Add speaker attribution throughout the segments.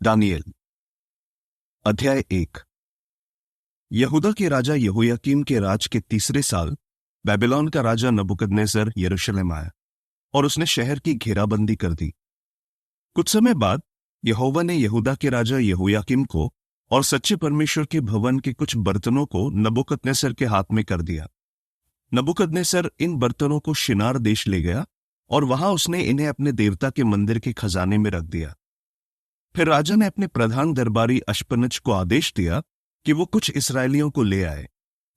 Speaker 1: दानियेल अध्याय 1। यहूदा के राजा यहोयाकीम के राज के तीसरे साल बेबीलोन का राजा नबूकदनेस्सर यरूशलेम आया और उसने शहर की घेराबंदी कर दी। कुछ समय बाद यहोवा ने यहूदा के राजा यहोयाकीम को और सच्चे परमेश्वर के भवन के कुछ बर्तनों को नबूकदनेस्सर के हाथ में कर दिया। नबूकदनेस्सर इन बर्तनों को शिनार देश ले गया और वहां उसने इन्हें अपने देवता के मंदिर के खजाने में रख दिया। फिर राजा ने अपने प्रधान दरबारी अश्पनज को आदेश दिया कि वो कुछ इसराइलियों को ले आए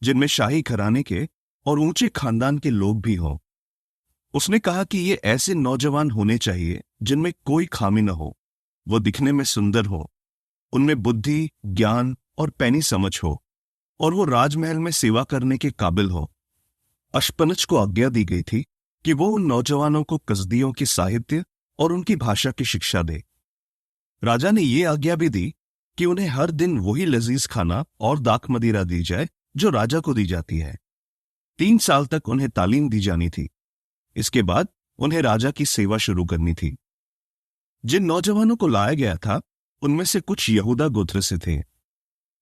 Speaker 1: जिनमें शाही घराने के और ऊंचे खानदान के लोग भी हों। उसने कहा कि ये ऐसे नौजवान होने चाहिए जिनमें कोई खामी न हो, वो दिखने में सुंदर हो, उनमें बुद्धि, ज्ञान और पैनी समझ हो और वो राजमहल में सेवा करने के काबिल हो। अश्पनज को आज्ञा दी गई थी कि वो उन नौजवानों को कसदियों की साहित्य और उनकी भाषा की शिक्षा दे। राजा ने ये आज्ञा भी दी कि उन्हें हर दिन वही लजीज खाना और दाख मदिरा दी जाए जो राजा को दी जाती है। 3 साल तक उन्हें तालीम दी जानी थी। इसके बाद उन्हें राजा की सेवा शुरू करनी थी। जिन नौजवानों को लाया गया था उनमें से कुछ यहूदा गोत्र से थे।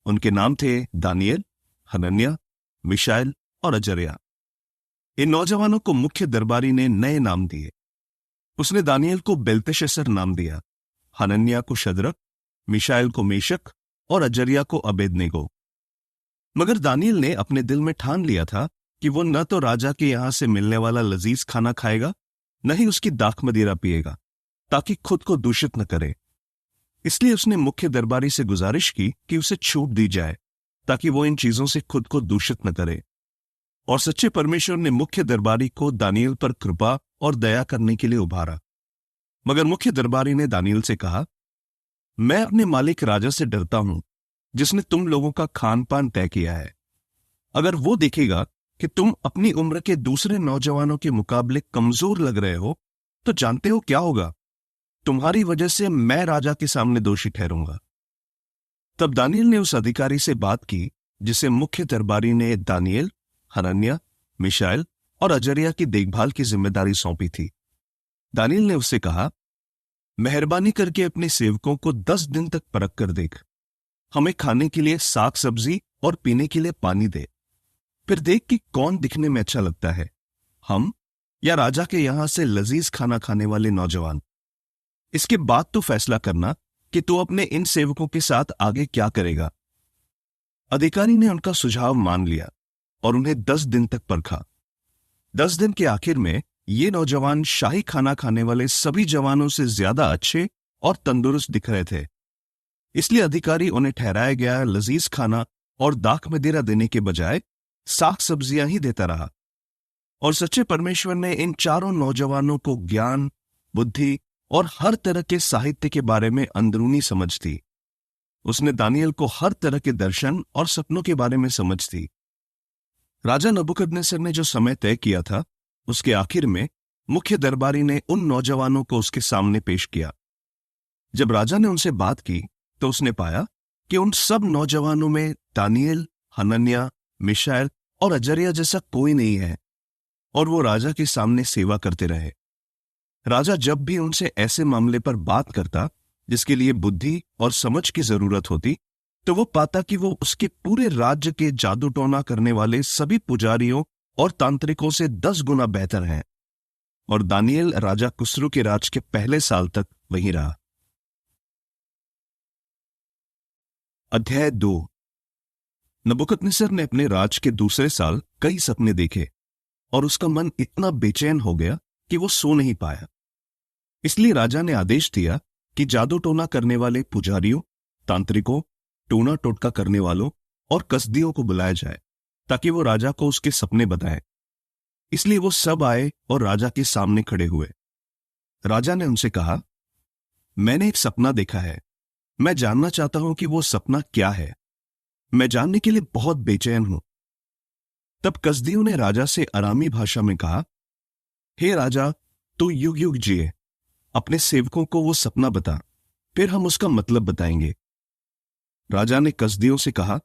Speaker 1: उनके नाम थे दानियेल, हनन्याह, मिशाएल और अजर्याह। इन नौजवानों को मुख्य दरबारी ने नए नाम दिए। उसने दानियेल को बेलतेशस्सर नाम दिया, हनन्याह को शद्रक, मिशाएल को मेशक और अजर्याह को अबेदनेगो। मगर दानियेल ने अपने दिल में ठान लिया था कि वो न तो राजा के यहां से मिलने वाला लजीज खाना खाएगा, न ही उसकी दाख मदिरा पिएगा, ताकि खुद को दूषित न करे। इसलिए उसने मुख्य दरबारी से गुजारिश की कि उसे छूट दी जाए ताकि वो इन चीजों से खुद को दूषित न करे। और सच्चे परमेश्वर ने मुख्य दरबारी को दानियेल पर कृपा और दया करने के लिए उभारा। मगर मुख्य दरबारी ने दानियेल से कहा, मैं अपने मालिक राजा से डरता हूं जिसने तुम लोगों का खान पान तय किया है। अगर वो देखेगा कि तुम अपनी उम्र के दूसरे नौजवानों के मुकाबले कमजोर लग रहे हो तो जानते हो क्या होगा? तुम्हारी वजह से मैं राजा के सामने दोषी ठहरूंगा। तब दानियेल ने उस अधिकारी से बात की जिसे मुख्य दरबारी ने दानियेल, हनन्याह, मिशाएल और अजर्याह की देखभाल की जिम्मेदारी सौंपी थी। दानियेल ने उससे कहा, मेहरबानी करके अपने सेवकों को 10 दिन तक परख कर देख। हमें खाने के लिए साग सब्जी और पीने के लिए पानी दे। फिर देख कि कौन दिखने में अच्छा लगता है, हम या राजा के यहां से लजीज खाना खाने वाले नौजवान। इसके बाद तो फैसला करना कि तू अपने इन सेवकों के साथ आगे क्या करेगा। अधिकारी ने उनका सुझाव मान लिया और उन्हें 10 दिन तक परखा। 10 दिन के आखिर में ये नौजवान शाही खाना खाने वाले सभी जवानों से ज्यादा अच्छे और तंदुरुस्त दिख रहे थे। इसलिए अधिकारी उन्हें ठहराया गया लजीज खाना और दाख मदिरा देने के बजाय साग सब्जियां ही देता रहा। और सच्चे परमेश्वर ने इन चारों नौजवानों को ज्ञान, बुद्धि और हर तरह के साहित्य के बारे में अंदरूनी समझ दी। उसने दानियेल को हर तरह के दर्शन और सपनों के बारे में समझ दी। राजा नबूकदनेस्सर ने जो समय तय किया था उसके आखिर में मुख्य दरबारी ने उन नौजवानों को उसके सामने पेश किया। जब राजा ने उनसे बात की तो उसने पाया कि उन सब नौजवानों में दानियेल, हनन्याह, मिशाएल और अजर्याह जैसा कोई नहीं है और वो राजा के सामने सेवा करते रहे। राजा जब भी उनसे ऐसे मामले पर बात करता जिसके लिए बुद्धि और समझ की जरूरत होती तो वो पाता कि वो उसके पूरे राज्य के जादू टोना करने वाले सभी पुजारियों और तांत्रिकों से 10 गुना बेहतर हैं। और दानियेल राजा कुस्रू के राज के पहले साल तक वहीं रहा। अध्याय 2। नबूकदनेस्सर ने अपने राज के दूसरे साल कई सपने देखे और उसका मन इतना बेचैन हो गया कि वो सो नहीं पाया। इसलिए राजा ने आदेश दिया कि जादू टोना करने वाले पुजारियों, तांत्रिकों, टोना टोटका करने वालों और कसदियों को बुलाया जाए ताकि वो राजा को उसके सपने बताएं। इसलिए वो सब आए और राजा के सामने खड़े हुए। राजा ने उनसे कहा, मैंने एक सपना देखा है। मैं जानना चाहता हूं कि वो सपना क्या है। मैं जानने के लिए बहुत बेचैन हूं। तब कसदियों ने राजा से अरामी भाषा में कहा, हे राजा, तू युग युग जिए। अपने सेवकों को वो सपना बता, फिर हम उसका मतलब बताएंगे। राजा ने कसदियों से कहा,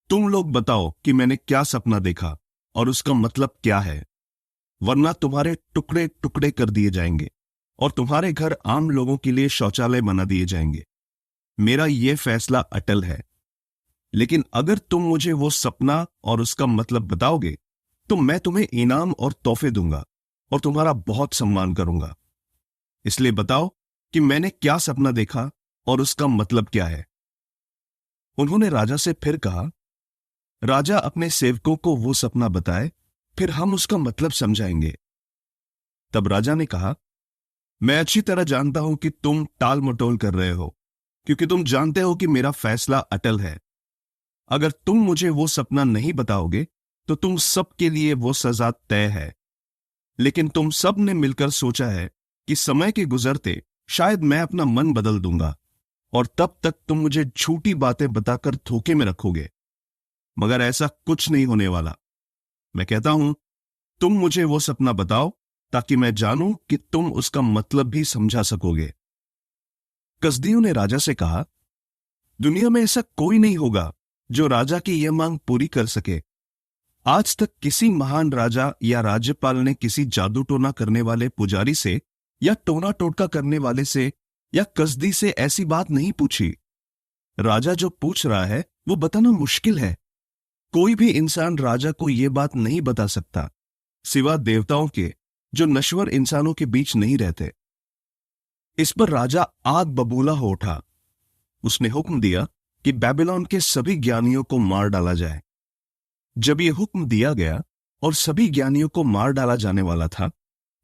Speaker 1: तुम लोग बताओ कि मैंने क्या सपना देखा और उसका मतलब क्या है, वरना तुम्हारे टुकड़े टुकड़े कर दिए जाएंगे और तुम्हारे घर आम लोगों के लिए शौचालय बना दिए जाएंगे। मेरा यह फैसला अटल है, लेकिन अगर तुम मुझे वो सपना और उसका मतलब बताओगे तो मैं तुम्हें इनाम और तोहफे दूंगा और तुम्हारा बहुत सम्मान करूंगा। इसलिए बताओ कि मैंने क्या सपना देखा और उसका मतलब क्या है। उन्होंने राजा से फिर कहा, राजा अपने सेवकों को वो सपना बताए, फिर हम उसका मतलब समझाएंगे। तब राजा ने कहा, मैं अच्छी तरह जानता हूं कि तुम टाल मटोल कर रहे हो, क्योंकि तुम जानते हो कि मेरा फैसला अटल है। अगर तुम मुझे वो सपना नहीं बताओगे तो तुम सब के लिए वो सजा तय है। लेकिन तुम सब ने मिलकर सोचा है कि समय के गुजरते शायद मैं अपना मन बदल दूंगा और तब तक तुम मुझे झूठी बातें बताकर धोखे में रखोगे, मगर ऐसा कुछ नहीं होने वाला। मैं कहता हूं, तुम मुझे वो सपना बताओ ताकि मैं जानूं कि तुम उसका मतलब भी समझा सकोगे। कसदियों ने राजा से कहा, दुनिया में ऐसा कोई नहीं होगा जो राजा की यह मांग पूरी कर सके। आज तक किसी महान राजा या राज्यपाल ने किसी जादू टोना करने वाले पुजारी से या टोना टोटका करने वाले से या कसदी से ऐसी बात नहीं पूछी। राजा जो पूछ रहा है वो बताना मुश्किल है। कोई भी इंसान राजा को यह बात नहीं बता सकता, सिवा देवताओं के, जो नश्वर इंसानों के बीच नहीं रहते। इस पर राजा आग बबूला हो उठा। उसने हुक्म दिया कि बेबीलोन के सभी ज्ञानियों को मार डाला जाए। जब यह हुक्म दिया गया और सभी ज्ञानियों को मार डाला जाने वाला था,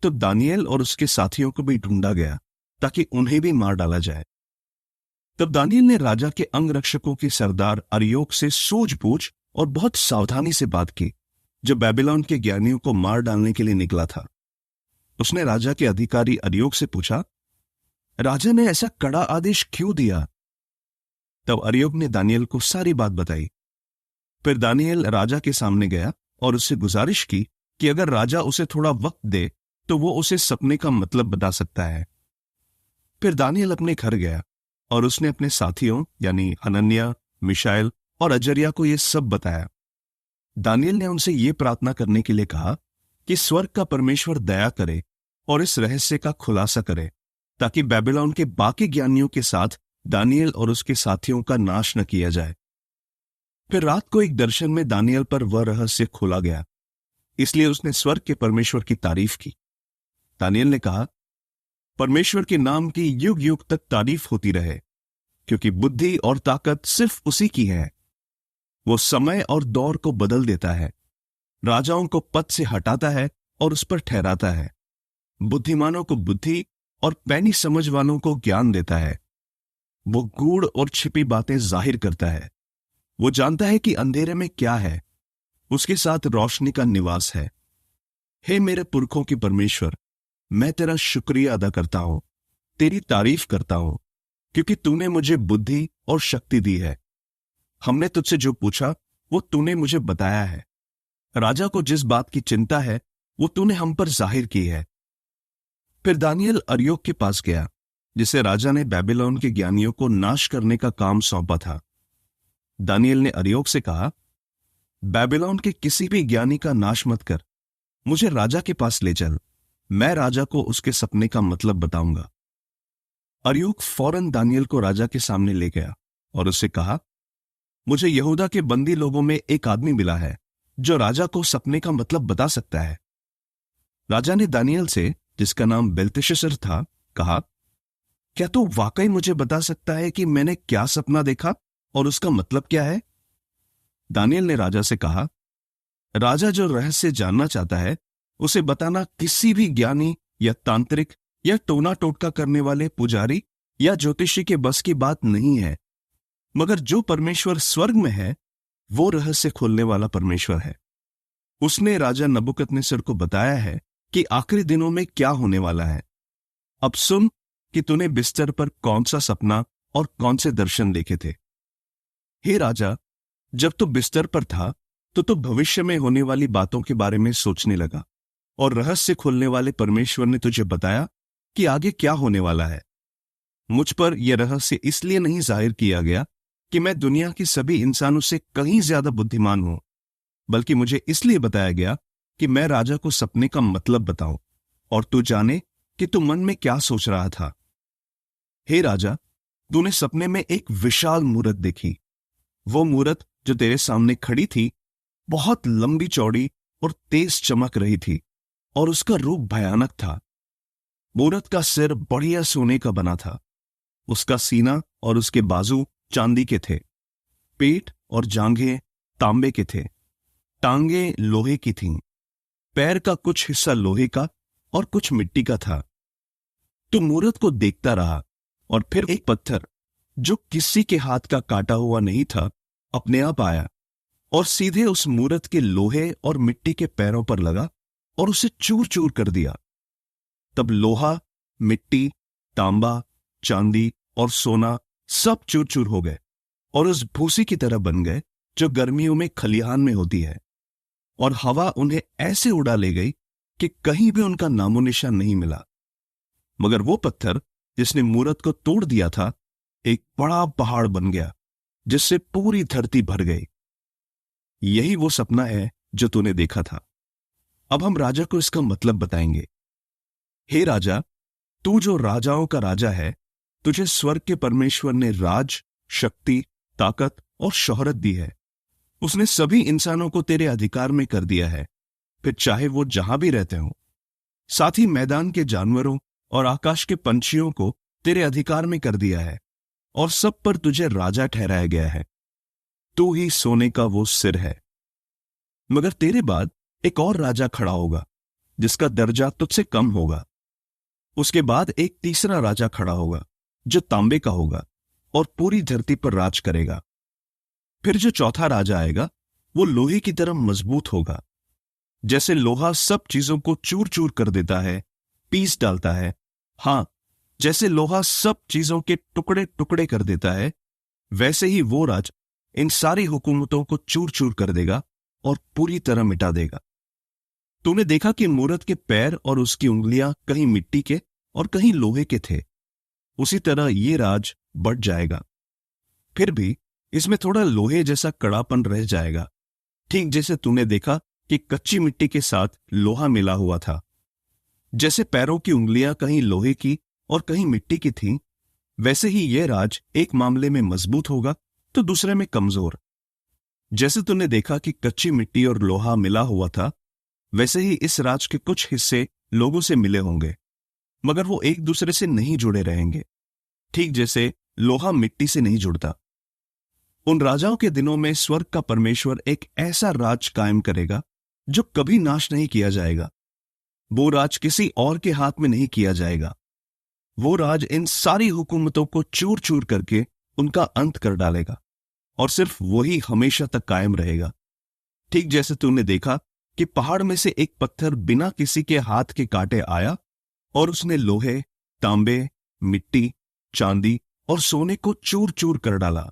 Speaker 1: तो दानियेल और उसके साथियों को भी ढूंढा गया ताकि उन्हें भी मार डाला जाए। तब दानियेल ने राजा के अंगरक्षकों के सरदार अर्योक से सूझबूझ और बहुत सावधानी से बात की, जो बेबीलोन के ज्ञानियों को मार डालने के लिए निकला था। उसने राजा के अधिकारी अर्योक से पूछा, राजा ने ऐसा कड़ा आदेश क्यों दिया? तब अर्योक ने दानियेल को सारी बात बताई। फिर दानियेल राजा के सामने गया और उससे गुजारिश की कि अगर राजा उसे थोड़ा वक्त दे तो वो उसे सपने का मतलब बता सकता है। फिर दानियेल अपने घर गया और उसने अपने साथियों यानी हनन्याह, मिशाएल और अजर्या को यह सब बताया। दानियेल ने उनसे यह प्रार्थना करने के लिए कहा कि स्वर्ग का परमेश्वर दया करे और इस रहस्य का खुलासा करे, ताकि बेबीलोन के बाकी ज्ञानियों के साथ दानियेल और उसके साथियों का नाश न किया जाए। फिर रात को एक दर्शन में दानियेल पर वह रहस्य खोला गया, इसलिए उसने स्वर्ग के परमेश्वर की तारीफ की। दानियेल ने कहा, परमेश्वर के नाम की युग युग तक तारीफ होती रहे, क्योंकि बुद्धि और ताकत सिर्फ उसी की है। वो समय और दौर को बदल देता है, राजाओं को पद से हटाता है और उस पर ठहराता है, बुद्धिमानों को बुद्धि और पैनी समझ वालों को ज्ञान देता है। वो गूढ़ और छिपी बातें जाहिर करता है। वो जानता है कि अंधेरे में क्या है, उसके साथ रोशनी का निवास है। हे मेरे पुरखों के परमेश्वर, मैं तेरा शुक्रिया अदा करता हूं, तेरी तारीफ करता हूं, क्योंकि तूने मुझे बुद्धि और शक्ति दी है। हमने तुझसे जो पूछा वो तूने मुझे बताया है। राजा को जिस बात की चिंता है वो तूने हम पर जाहिर की है। फिर दानियेल अर्योक के पास गया, जिसे राजा ने बेबीलोन के ज्ञानियों को नाश करने का काम सौंपा था। दानियेल ने अर्योक से कहा, बेबीलोन के किसी भी ज्ञानी का नाश मत कर, मुझे राजा के पास ले चल, मैं राजा को उसके सपने का मतलब बताऊंगा। अर्योक फौरन दानियेल को राजा के सामने ले गया और उससे कहा, मुझे यहूदा के बंदी लोगों में एक आदमी मिला है जो राजा को सपने का मतलब बता सकता है। राजा ने दानियेल से, जिसका नाम बेल्तेशस्सर था, कहा, क्या तू वाकई मुझे बता सकता है कि मैंने क्या सपना देखा और उसका मतलब क्या है? दानियेल ने राजा से कहा, राजा जो रहस्य जानना चाहता है उसे बताना किसी भी ज्ञानी या तांत्रिक या टोना टोटका करने वाले पुजारी या ज्योतिषी के बस की बात नहीं है, मगर जो परमेश्वर स्वर्ग में है वो रहस्य खोलने वाला परमेश्वर है। उसने राजा नबूकदनेस्सर को बताया है कि आखिरी दिनों में क्या होने वाला है। अब सुन कि तूने बिस्तर पर कौन सा सपना और कौन से दर्शन देखे थे। हे राजा, जब तू बिस्तर पर था तो तू भविष्य में होने वाली बातों के बारे में सोचने लगा और रहस्य खोलने वाले परमेश्वर ने तुझे बताया कि आगे क्या होने वाला है। मुझ पर यह रहस्य इसलिए नहीं जाहिर किया गया कि मैं दुनिया के सभी इंसानों से कहीं ज्यादा बुद्धिमान हूं, बल्कि मुझे इसलिए बताया गया कि मैं राजा को सपने का मतलब बताऊं और तू जाने कि तू मन में क्या सोच रहा था। हे राजा, तूने सपने में एक विशाल मूरत देखी। वो मूरत जो तेरे सामने खड़ी थी बहुत लंबी चौड़ी और तेज चमक रही थी और उसका रूप भयानक था। मूरत का सिर बढ़िया सोने का बना था। उसका सीना और उसके बाजू चांदी के थे। पेट और जांघें तांबे के थे। टांगे लोहे की थीं। पैर का कुछ हिस्सा लोहे का और कुछ मिट्टी का था। तो मूरत को देखता रहा और फिर एक पत्थर जो किसी के हाथ का काटा हुआ नहीं था अपने आप आया और सीधे उस मूरत के लोहे और मिट्टी के पैरों पर लगा और उसे चूर चूर कर दिया। तब लोहा, मिट्टी, तांबा, चांदी और सोना सब चूर चूर हो गए और उस भूसी की तरह बन गए जो गर्मियों में खलिहान में होती है, और हवा उन्हें ऐसे उड़ा ले गई कि कहीं भी उनका नामो निशान नहीं मिला। मगर वो पत्थर जिसने मूरत को तोड़ दिया था एक बड़ा पहाड़ बन गया जिससे पूरी धरती भर गई। यही वो सपना है जो तूने देखा था। अब हम राजा को इसका मतलब बताएंगे। हे राजा, तू जो राजाओं का राजा है, तुझे स्वर्ग के परमेश्वर ने राज, शक्ति, ताकत और शोहरत दी है। उसने सभी इंसानों को तेरे अधिकार में कर दिया है, फिर चाहे वो जहां भी रहते हो। साथ ही मैदान के जानवरों और आकाश के पंछियों को तेरे अधिकार में कर दिया है और सब पर तुझे राजा ठहराया गया है। तू ही सोने का वो सिर है। मगर तेरे बाद एक और राजा खड़ा होगा जिसका दर्जा तुझसे कम होगा। उसके बाद एक तीसरा राजा खड़ा होगा जो तांबे का होगा और पूरी धरती पर राज करेगा। फिर जो चौथा राजा आएगा वो लोहे की तरह मजबूत होगा। जैसे लोहा सब चीजों को चूर चूर कर देता है, पीस डालता है, हां, जैसे लोहा सब चीजों के टुकड़े टुकड़े कर देता है, वैसे ही वो राज इन सारी हुकूमतों को चूर चूर कर देगा और पूरी तरह मिटा देगा। तूने देखा कि मूरत के पैर और उसकी उंगलियां कहीं मिट्टी के और कहीं लोहे के थे। उसी तरह ये राज बढ़ जाएगा। फिर भी इसमें थोड़ा लोहे जैसा कड़ापन रह जाएगा, ठीक जैसे तूने देखा कि कच्ची मिट्टी के साथ लोहा मिला हुआ था। जैसे पैरों की उंगलियां कहीं लोहे की और कहीं मिट्टी की थीं, वैसे ही यह राज एक मामले में मजबूत होगा तो दूसरे में कमजोर। जैसे तूने देखा कि कच्ची मिट्टी और लोहा मिला हुआ था, वैसे ही इस राज के कुछ हिस्से लोगों से मिले होंगे, मगर वो एक दूसरे से नहीं जुड़े रहेंगे, ठीक जैसे लोहा मिट्टी से नहीं जुड़ता। उन राजाओं के दिनों में स्वर्ग का परमेश्वर एक ऐसा राज कायम करेगा जो कभी नाश नहीं किया जाएगा। वो राज किसी और के हाथ में नहीं किया जाएगा। वो राज इन सारी हुकूमतों को चूर चूर करके उनका अंत कर डालेगा और सिर्फ वही हमेशा तक कायम रहेगा। ठीक जैसे तूने देखा कि पहाड़ में से एक पत्थर बिना किसी के हाथ के काटे आया और उसने लोहे, तांबे, मिट्टी, चांदी और सोने को चूर चूर कर डाला।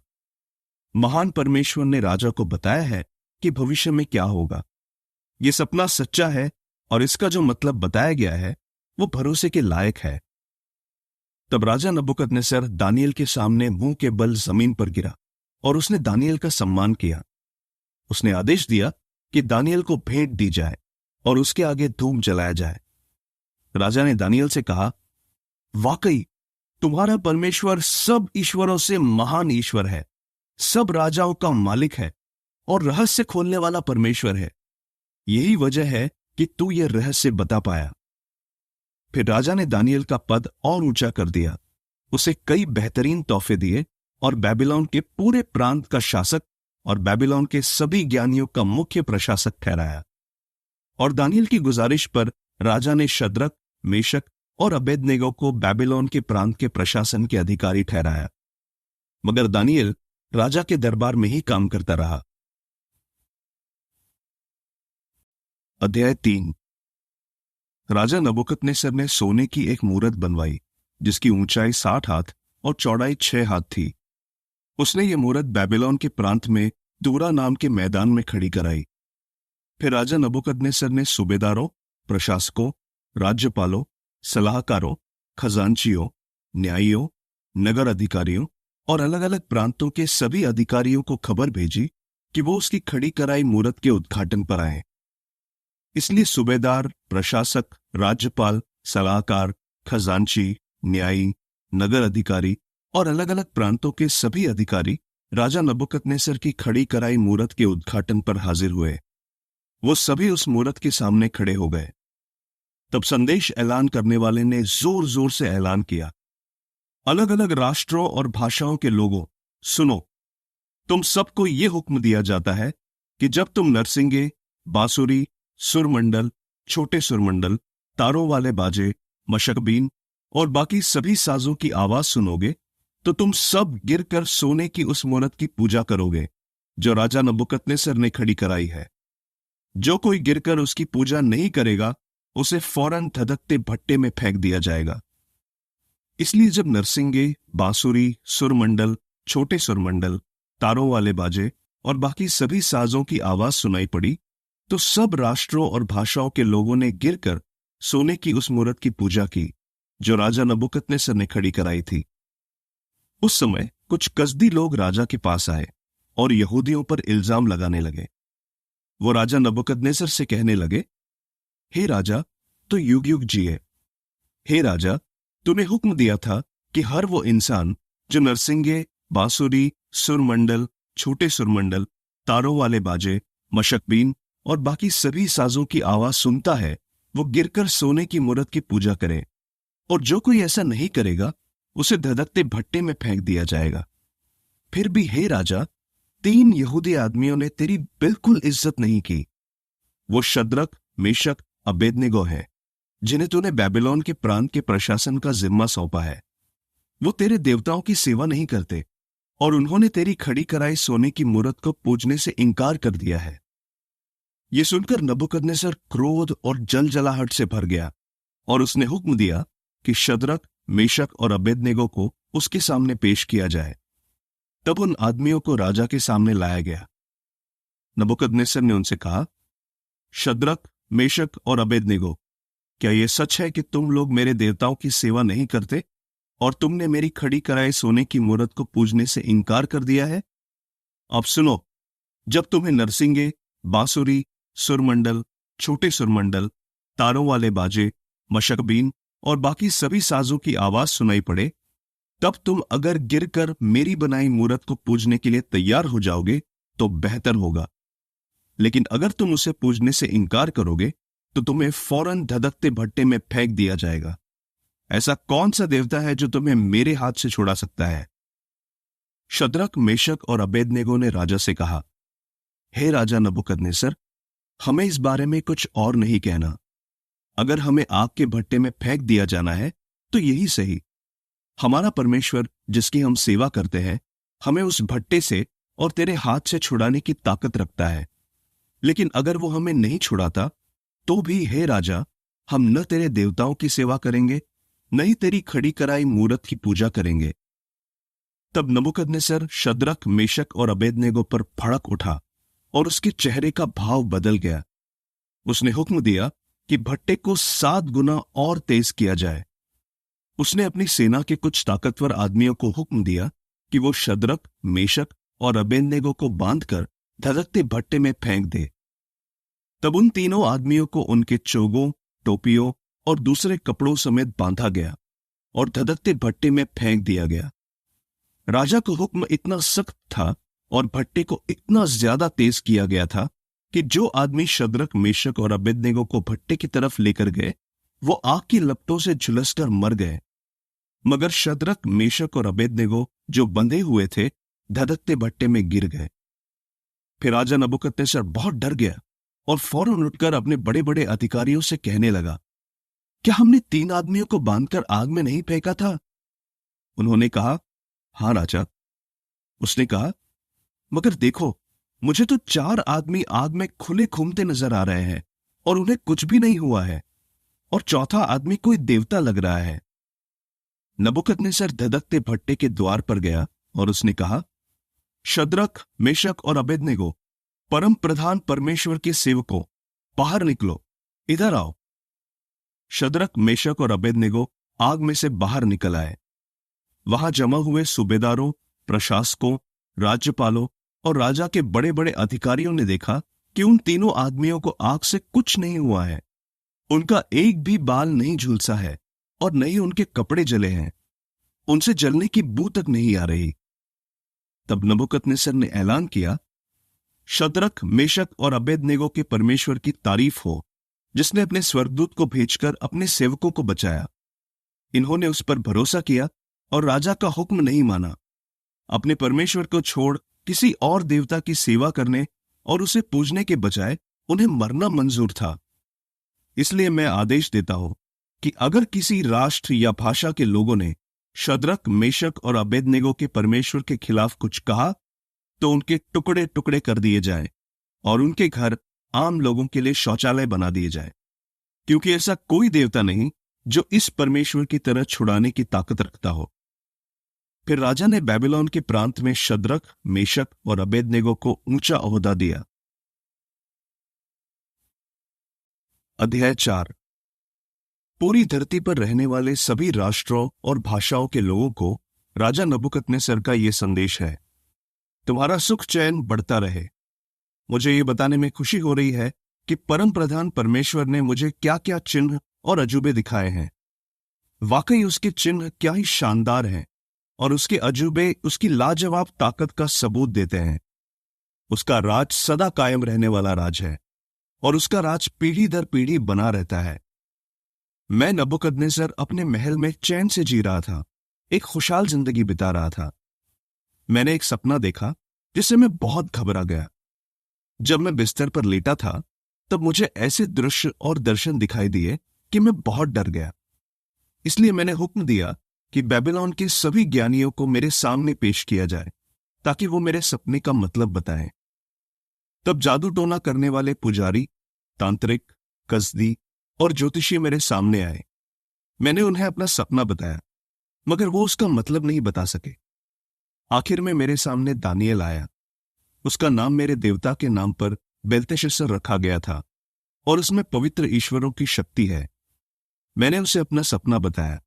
Speaker 1: महान परमेश्वर ने राजा को बताया है कि भविष्य में क्या होगा। यह सपना सच्चा है और इसका जो मतलब बताया गया है वो भरोसे के लायक है। तब राजा नबूकदनेस्सर दानियल के सामने मुंह के बल जमीन पर गिरा और उसने दानियल का सम्मान किया। उसने आदेश दिया कि दानियल को भेंट दी जाए और उसके आगे धूप जलाया जाए। राजा ने दानियल से कहा, वाकई तुम्हारा परमेश्वर सब ईश्वरों से महान ईश्वर है, सब राजाओं का मालिक है और रहस्य खोलने वाला परमेश्वर है। यही वजह है कि तू यह रहस्य बता पाया। फिर राजा ने दानियल का पद और ऊंचा कर दिया, उसे कई बेहतरीन तोहफे दिए और बेबीलोन के पूरे प्रांत का शासक और बेबीलोन के सभी ज्ञानियों का मुख्य प्रशासक ठहराया। और दानियल की गुजारिश पर राजा ने शद्रक, मेशक और अबेदनेगो को बेबीलोन के प्रांत के प्रशासन के अधिकारी ठहराया। मगर दानियल राजा के दरबार में ही काम करता रहा। अध्याय 3। राजा नबूकदनेस्सर ने सोने की एक मूरत बनवाई जिसकी ऊंचाई 60 हाथ और चौड़ाई 6 हाथ थी। उसने ये मूरत बेबीलोन के प्रांत में दूरा नाम के मैदान में खड़ी कराई। फिर राजा नबूकदनेस्सर ने सूबेदारों, प्रशासकों, राज्यपालों, सलाहकारों, खजांचियों, न्यायियों, नगर अधिकारियों और अलग अलग प्रांतों के सभी अधिकारियों को खबर भेजी कि वो उसकी खड़ी कराई मूरत के उद्घाटन पर आए। इसलिए सूबेदार, प्रशासक, राज्यपाल, सलाहकार, खजांची, न्यायी, नगर अधिकारी और अलग अलग प्रांतों के सभी अधिकारी राजा नबुकदनेस्सर की खड़ी कराई मूरत के उद्घाटन पर हाजिर हुए। वो सभी उस मूरत के सामने खड़े हो गए। तब संदेश ऐलान करने वाले ने जोर जोर से ऐलान किया, अलग अलग राष्ट्रों और भाषाओं के लोगों, सुनो, तुम सबको यह हुक्म दिया जाता है कि जब तुम नरसिंगे, बांसुरी, सुरमंडल, छोटे सुरमंडल, तारों वाले बाजे, मशकबीन और बाकी सभी साजों की आवाज सुनोगे तो तुम सब गिरकर सोने की उस मूरत की पूजा करोगे जो राजा नबुकदनेस्सर ने खड़ी कराई है। जो कोई गिरकर उसकी पूजा नहीं करेगा उसे फौरन धधकते भट्टे में फेंक दिया जाएगा। इसलिए जब नरसिंगे, बांसुरी, सुरमंडल, छोटे सुरमंडल, तारों वाले बाजे और बाकी सभी साजों की आवाज सुनाई पड़ी तो सब राष्ट्रों और भाषाओं के लोगों ने गिरकर सोने की उस मूरत की पूजा की जो राजा नबुकदनेस्सर ने खड़ी कराई थी। उस समय कुछ कसदी लोग राजा के पास आए और यहूदियों पर इल्जाम लगाने लगे। वो राजा नबुकदनेस्सर से कहने लगे, हे राजा, तो युग युग जिए। हे राजा, तूने हुक्म दिया था कि हर वो इंसान जो नरसिंगे, बांसुरी, सुरमंडल, छोटे सुरमंडल, तारों वाले बाजे, मशकबीन और बाकी सभी साजों की आवाज सुनता है वो गिरकर सोने की मूरत की पूजा करे, और जो कोई ऐसा नहीं करेगा उसे धधकते भट्टे में फेंक दिया जाएगा। फिर भी हे राजा, 3 यहूदी आदमियों ने तेरी बिल्कुल इज्जत नहीं की। वो शद्रक, मेशक, अबेदनेगो है जिन्हें तूने बेबीलोन के प्रांत के प्रशासन का जिम्मा सौंपा है। वो तेरे देवताओं की सेवा नहीं करते और उन्होंने तेरी खड़ी कराई सोने की मूरत को पूजने से इनकार कर दिया है। यह सुनकर नबुकदनेस्सर क्रोध और जलजलाहट से भर गया और उसने हुक्म दिया कि शद्रक, मेशक और अबेदनेगो को उसके सामने पेश किया जाए। तब उन आदमियों को राजा के सामने लाया गया। नबुकदनेस्सर ने उनसे कहा, शद्रक, मेशक और अबेदनेगो, क्या यह सच है कि तुम लोग मेरे देवताओं की सेवा नहीं करते और तुमने मेरी खड़ी कराए सोने की मूरत को पूजने से इनकार कर दिया है? अब सुनो, जब तुम्हें नरसिंगे, बांसुरी, सुरमंडल, छोटे सुरमंडल, तारों वाले बाजे, मशकबीन और बाकी सभी साजों की आवाज सुनाई पड़े, तब तुम अगर गिरकर मेरी बनाई मूरत को पूजने के लिए तैयार हो जाओगे तो बेहतर होगा। लेकिन अगर तुम उसे पूजने से इनकार करोगे तो तुम्हें फौरन धधकते भट्टे में फेंक दिया जाएगा। ऐसा कौन सा देवता है जो तुम्हें मेरे हाथ से छुड़ा सकता है? शद्रक, मेशक और अबेदनेगो ने राजा से कहा, हे राजा नबुकदनेस्सर, हमें इस बारे में कुछ और नहीं कहना। अगर हमें आग के भट्टे में फेंक दिया जाना है तो यही सही। हमारा परमेश्वर जिसकी हम सेवा करते हैं हमें उस भट्टे से और तेरे हाथ से छुड़ाने की ताकत रखता है। लेकिन अगर वो हमें नहीं छुड़ाता तो भी हे राजा, हम न तेरे देवताओं की सेवा करेंगे न ही तेरी खड़ी कराई मूरत की पूजा करेंगे। तब नबुकदनेस्सर शद्रक, मेशक और अबेदनेगो पर भड़क उठा और उसके चेहरे का भाव बदल गया। उसने हुक्म दिया कि भट्टे को 7 गुना और तेज किया जाए। उसने अपनी सेना के कुछ ताकतवर आदमियों को हुक्म दिया कि वो शद्रक, मेशक और अबेदनेगो को बांधकर धधकते भट्टे में फेंक दे। तब उन तीनों आदमियों को उनके चोगों, टोपियों और दूसरे कपड़ों समेत बांधा गया और धधकते भट्टे में फेंक दिया गया। राजा का हुक्म इतना सख्त था और भट्टे को इतना ज्यादा तेज किया गया था कि जो आदमी शद्रक, मेशक और अबेदनेगो को भट्टे की तरफ लेकर गए वो आग की लपटों से झुलसकर मर गए। मगर शद्रक, मेशक और अबेदनेगो जो बंधे हुए थे धधकते भट्टे में गिर गए। फिर राजा नबुकदनेस्सर बहुत डर गया और फौरन उठकर अपने बड़े बड़े अधिकारियों से कहने लगा, क्या हमने 3 आदमियों को बांधकर आग में नहीं फेंका था? उन्होंने कहा, हां राजा। उसने कहा, मगर देखो, मुझे तो 4 आदमी आग में खुले घूमते नजर आ रहे हैं और उन्हें कुछ भी नहीं हुआ है, और चौथा आदमी कोई देवता लग रहा है। नबुकदनेस्सर धधकते भट्टे के द्वार पर गया और उसने कहा, शद्रक, मेशक और अबेदनेगो, परम प्रधान परमेश्वर के सेवकों, बाहर निकलो, इधर आओ। शद्रक, मेशक और अबेदनेगो आग में से बाहर निकल आए। वहां जमा हुए सूबेदारों, प्रशासकों, राज्यपालों और राजा के बड़े बड़े अधिकारियों ने देखा कि उन तीनों आदमियों को आग से कुछ नहीं हुआ है। उनका एक भी बाल नहीं झुलसा है और न ही उनके कपड़े जले हैं। उनसे जलने की बू तक नहीं आ रही। तब नबूकदनेस्सर ने ऐलान किया, शद्रक, मेशक और अबेदनेगो के परमेश्वर की तारीफ हो, जिसने अपने स्वर्गदूत को भेजकर अपने सेवकों को बचाया। इन्होंने उस पर भरोसा किया और राजा का हुक्म नहीं माना। अपने परमेश्वर को छोड़ किसी और देवता की सेवा करने और उसे पूजने के बजाय उन्हें मरना मंजूर था। इसलिए मैं आदेश देता हूं कि अगर किसी राष्ट्र या भाषा के लोगों ने शद्रक, मेशक और अबेदनेगो के परमेश्वर के खिलाफ कुछ कहा, तो उनके टुकड़े टुकड़े कर दिए जाएं और उनके घर आम लोगों के लिए शौचालय बना दिए जाएं, क्योंकि ऐसा कोई देवता नहीं जो इस परमेश्वर की तरह छुड़ाने की ताकत रखता हो। फिर राजा ने बेबीलोन के प्रांत में शद्रक, मेशक और अबेदनेगो को ऊंचा ओहदा दिया। अध्याय 4। पूरी धरती पर रहने वाले सभी राष्ट्रों और भाषाओं के लोगों को राजा नबूकदनेस्सर का यह संदेश है, तुम्हारा सुख चैन बढ़ता रहे। मुझे ये बताने में खुशी हो रही है कि परम प्रधान परमेश्वर ने मुझे क्या क्या चिन्ह और अजूबे दिखाए हैं। वाकई उसके चिन्ह क्या ही शानदार हैं और उसके अजूबे उसकी लाजवाब ताकत का सबूत देते हैं। उसका राज सदा कायम रहने वाला राज है और उसका राज पीढ़ी दर पीढ़ी बना रहता है। मैं नबूकदनेस्सर अपने महल में चैन से जी रहा था, एक खुशहाल जिंदगी बिता रहा था। मैंने एक सपना देखा जिससे मैं बहुत घबरा गया। जब मैं बिस्तर पर लेटा था तब मुझे ऐसे दृश्य और दर्शन दिखाई दिए कि मैं बहुत डर गया। इसलिए मैंने हुक्म दिया कि बेबीलोन के सभी ज्ञानियों को मेरे सामने पेश किया जाए, ताकि वो मेरे सपने का मतलब बताएं। तब जादू टोना करने वाले पुजारी, तांत्रिक, कसदी और ज्योतिषी मेरे सामने आए। मैंने उन्हें अपना सपना बताया, मगर वो उसका मतलब नहीं बता सके। आखिर में मेरे सामने दानियेल आया। उसका नाम मेरे देवता के नाम पर बेलतेशस्सर रखा गया था और उसमें पवित्र ईश्वरों की शक्ति है। मैंने उसे अपना सपना बताया।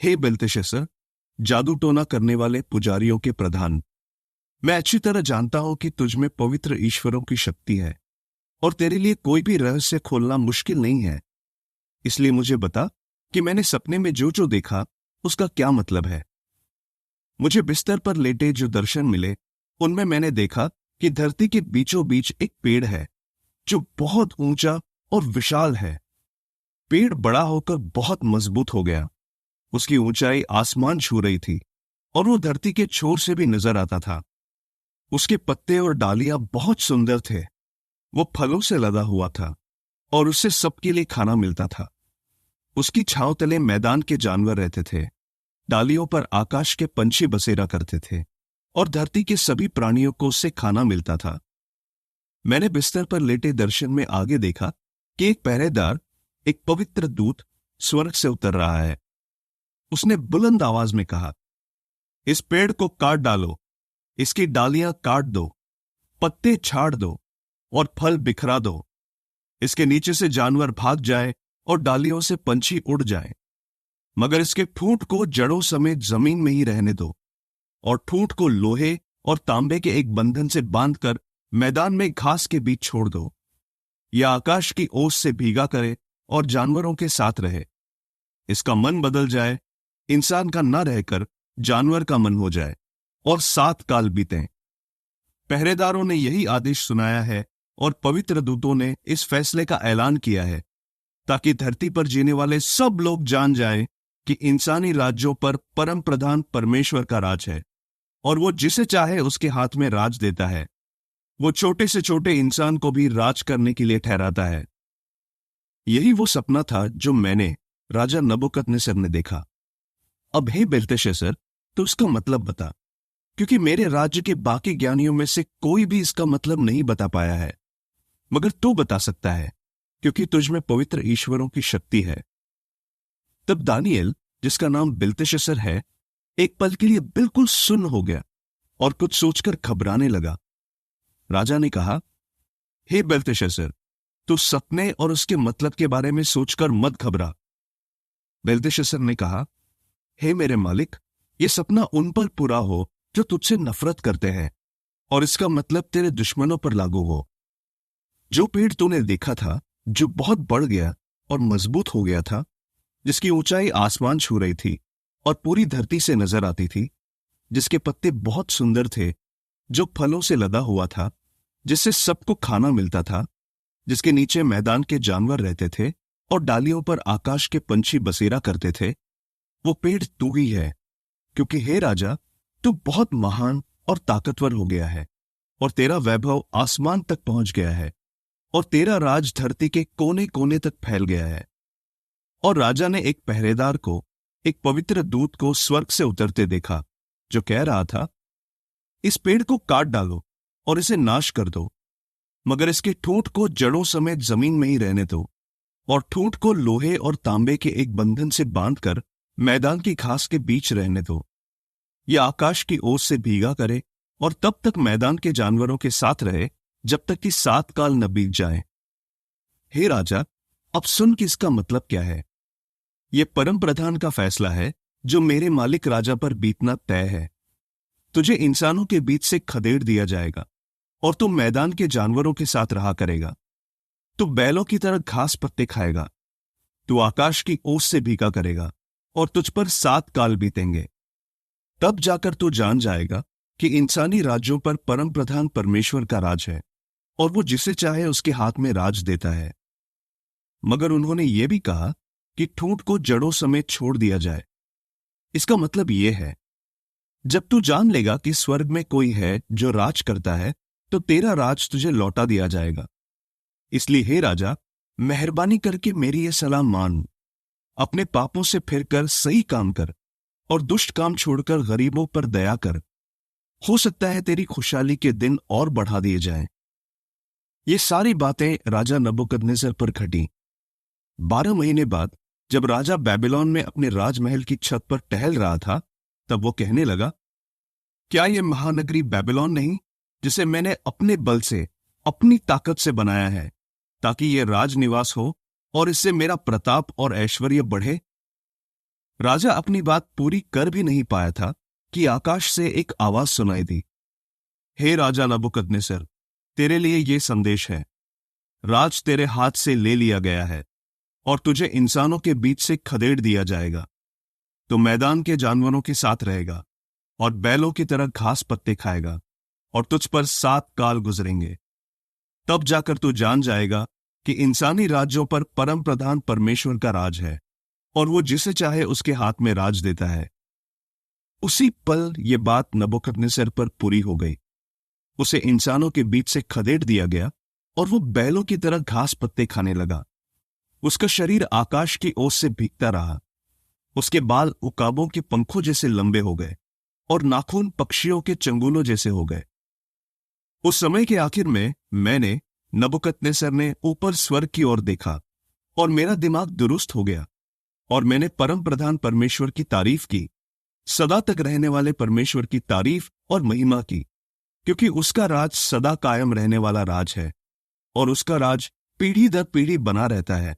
Speaker 1: हे बेलतेशस्सर, जादू टोना करने वाले पुजारियों के प्रधान, मैं अच्छी तरह जानता हूं कि तुझ में पवित्र ईश्वरों की शक्ति है और तेरे लिए कोई भी रहस्य खोलना मुश्किल नहीं है। इसलिए मुझे बता कि मैंने सपने में जो जो देखा उसका क्या मतलब है। मुझे बिस्तर पर लेटे जो दर्शन मिले उनमें मैंने देखा कि धरती के बीचों बीच एक पेड़ है जो बहुत ऊंचा और विशाल है। पेड़ बड़ा होकर बहुत मजबूत हो गया। उसकी ऊंचाई आसमान छू रही थी और वो धरती के छोर से भी नजर आता था। उसके पत्ते और डालियां बहुत सुंदर थे। वो फलों से लदा हुआ था और उससे सबके लिए खाना मिलता था। उसकी छांव तले मैदान के जानवर रहते थे। डालियों पर आकाश के पंछी बसेरा करते थे और धरती के सभी प्राणियों को उससे खाना मिलता था। मैंने बिस्तर पर लेटे दर्शन में आगे देखा कि एक पहरेदार, एक पवित्र दूत स्वर्ग से उतर रहा है। उसने बुलंद आवाज में कहा, इस पेड़ को काट डालो, इसकी डालियां काट दो, पत्ते छाड़ दो और फल बिखरा दो। इसके नीचे से जानवर भाग जाए और डालियों से पंछी उड़ जाए, मगर इसके ठूंठ को जड़ों समेत जमीन में ही रहने दो और ठूंठ को लोहे और तांबे के एक बंधन से बांधकर मैदान में घास के बीच छोड़ दो। यह आकाश की ओस से भीगा करे और जानवरों के साथ रहे। इसका मन बदल जाए, इंसान का न रहकर जानवर का मन हो जाए और 7 काल बीतें। पहरेदारों ने यही आदेश सुनाया है और पवित्र दूतों ने इस फैसले का ऐलान किया है, ताकि धरती पर जीने वाले सब लोग जान जाएं कि इंसानी राज्यों पर परम प्रधान परमेश्वर का राज है और वो जिसे चाहे उसके हाथ में राज देता है। वो छोटे से छोटे इंसान को भी राज करने के लिए ठहराता है। यही वो सपना था जो मैंने, राजा नबूकदनेस्सर ने देखा। अब हे बेलतेशस्सर, तो उसका मतलब बता, क्योंकि मेरे राज्य के बाकी ज्ञानियों में से कोई भी इसका मतलब नहीं बता पाया है, मगर तू बता सकता है, क्योंकि तुझ में पवित्र ईश्वरों की शक्ति है। तब दानियेल, जिसका नाम बेलतेशस्सर है, एक पल के लिए बिल्कुल सुन्न हो गया और कुछ सोचकर घबराने लगा। राजा ने कहा, हे बेलतेशस्सर, तू सपने और उसके मतलब के बारे में सोचकर मत घबरा। बेलतेशस्सर ने कहा, हे मेरे मालिक, यह सपना उन पर पूरा हो जो तुझसे नफरत करते हैं और इसका मतलब तेरे दुश्मनों पर लागू हो। जो पेड़ तूने देखा था, जो बहुत बढ़ गया और मजबूत हो गया था, जिसकी ऊंचाई आसमान छू रही थी और पूरी धरती से नजर आती थी, जिसके पत्ते बहुत सुंदर थे, जो फलों से लदा हुआ था, जिससे सबको खाना मिलता था, जिसके नीचे मैदान के जानवर रहते थे और डालियों पर आकाश के पंछी बसेरा करते थे, वो पेड़ तू ही है, क्योंकि हे राजा, तू बहुत महान और ताकतवर हो गया है, और तेरा वैभव आसमान तक पहुंच गया है, और तेरा राज धरती के कोने कोने तक फैल गया है। और राजा ने एक पहरेदार को, एक पवित्र दूत को स्वर्ग से उतरते देखा, जो कह रहा था, इस पेड़ को काट डालो और इसे नाश कर दो, मगर इसके ठूंठ को जड़ों समेत जमीन में ही रहने दो, और ठूंठ को लोहे और तांबे के एक बंधन से बांधकर मैदान की घास के बीच रहने दो। यह आकाश की ओस से भीगा करे और तब तक मैदान के जानवरों के साथ रहे, जब तक कि 7 काल न बीत जाए। हे राजा, अब सुन कि इसका मतलब क्या है। यह परम प्रधान का फैसला है, जो मेरे मालिक राजा पर बीतना तय है। तुझे इंसानों के बीच से खदेड़ दिया जाएगा, और तू मैदान के जानवरों के साथ रहा करेगा। तू बैलों की तरह घास पत्ते खाएगा। तू आकाश की ओस से भीगा करेगा, और तुझ पर 7 काल बीतेंगे। तब जाकर तू जान जाएगा कि इंसानी राज्यों पर परम प्रधान परमेश्वर का राज है, और वो जिसे चाहे उसके हाथ में राज देता है। मगर उन्होंने ये भी कहा कि ठूंठ को जड़ों समेत छोड़ दिया जाए। इसका मतलब यह है, जब तू जान लेगा कि स्वर्ग में कोई है जो राज करता है, तो तेरा राज तुझे लौटा दिया जाएगा। इसलिए हे राजा, मेहरबानी करके मेरी यह सलाह मान। अपने पापों से फिरकर सही काम कर, और दुष्ट काम छोड़कर गरीबों पर दया कर। हो सकता है तेरी खुशहाली के दिन और बढ़ा दिए जाएं। ये सारी बातें राजा नबूकदनेस्सर पर घटी। 12 महीने बाद जब राजा बेबीलोन में अपने राजमहल की छत पर टहल रहा था, तब वो कहने लगा, क्या यह महानगरी बेबीलोन नहीं, जिसे मैंने अपने बल से, अपनी ताकत से बनाया है, ताकि यह राजनिवास हो और इससे मेरा प्रताप और ऐश्वर्य बढ़े? राजा अपनी बात पूरी कर भी नहीं पाया था कि आकाश से एक आवाज सुनाई दी, हे राजा नबूकदनेस्सर, तेरे लिए यह संदेश है, राज तेरे हाथ से ले लिया गया है, और तुझे इंसानों के बीच से खदेड़ दिया जाएगा। तो मैदान के जानवरों के साथ रहेगा, और बैलों की तरह घास पत्ते खाएगा, और तुझ पर 7 काल गुजरेंगे। तब जाकर तू जान जाएगा कि इंसानी राज्यों पर परम प्रधान परमेश्वर का राज है, और वो जिसे चाहे उसके हाथ में राज देता है। उसी पल यह बात नबूकदनेस्सर पर पूरी हो गई। उसे इंसानों के बीच से खदेड़ दिया गया, और वो बैलों की तरह घास पत्ते खाने लगा। उसका शरीर आकाश की ओस से भीगता रहा। उसके बाल उकाबों के पंखों जैसे लंबे हो गए, और नाखून पक्षियों के चंगुलों जैसे हो गए। उस समय के आखिर में मैंने, नबूकदनेस्सर ने, ऊपर स्वर्ग की ओर देखा, और मेरा दिमाग दुरुस्त हो गया, और मैंने परम प्रधान परमेश्वर की तारीफ की, सदा तक रहने वाले परमेश्वर की तारीफ और महिमा की, क्योंकि उसका राज सदा कायम रहने वाला राज है, और उसका राज पीढ़ी दर पीढ़ी बना रहता है।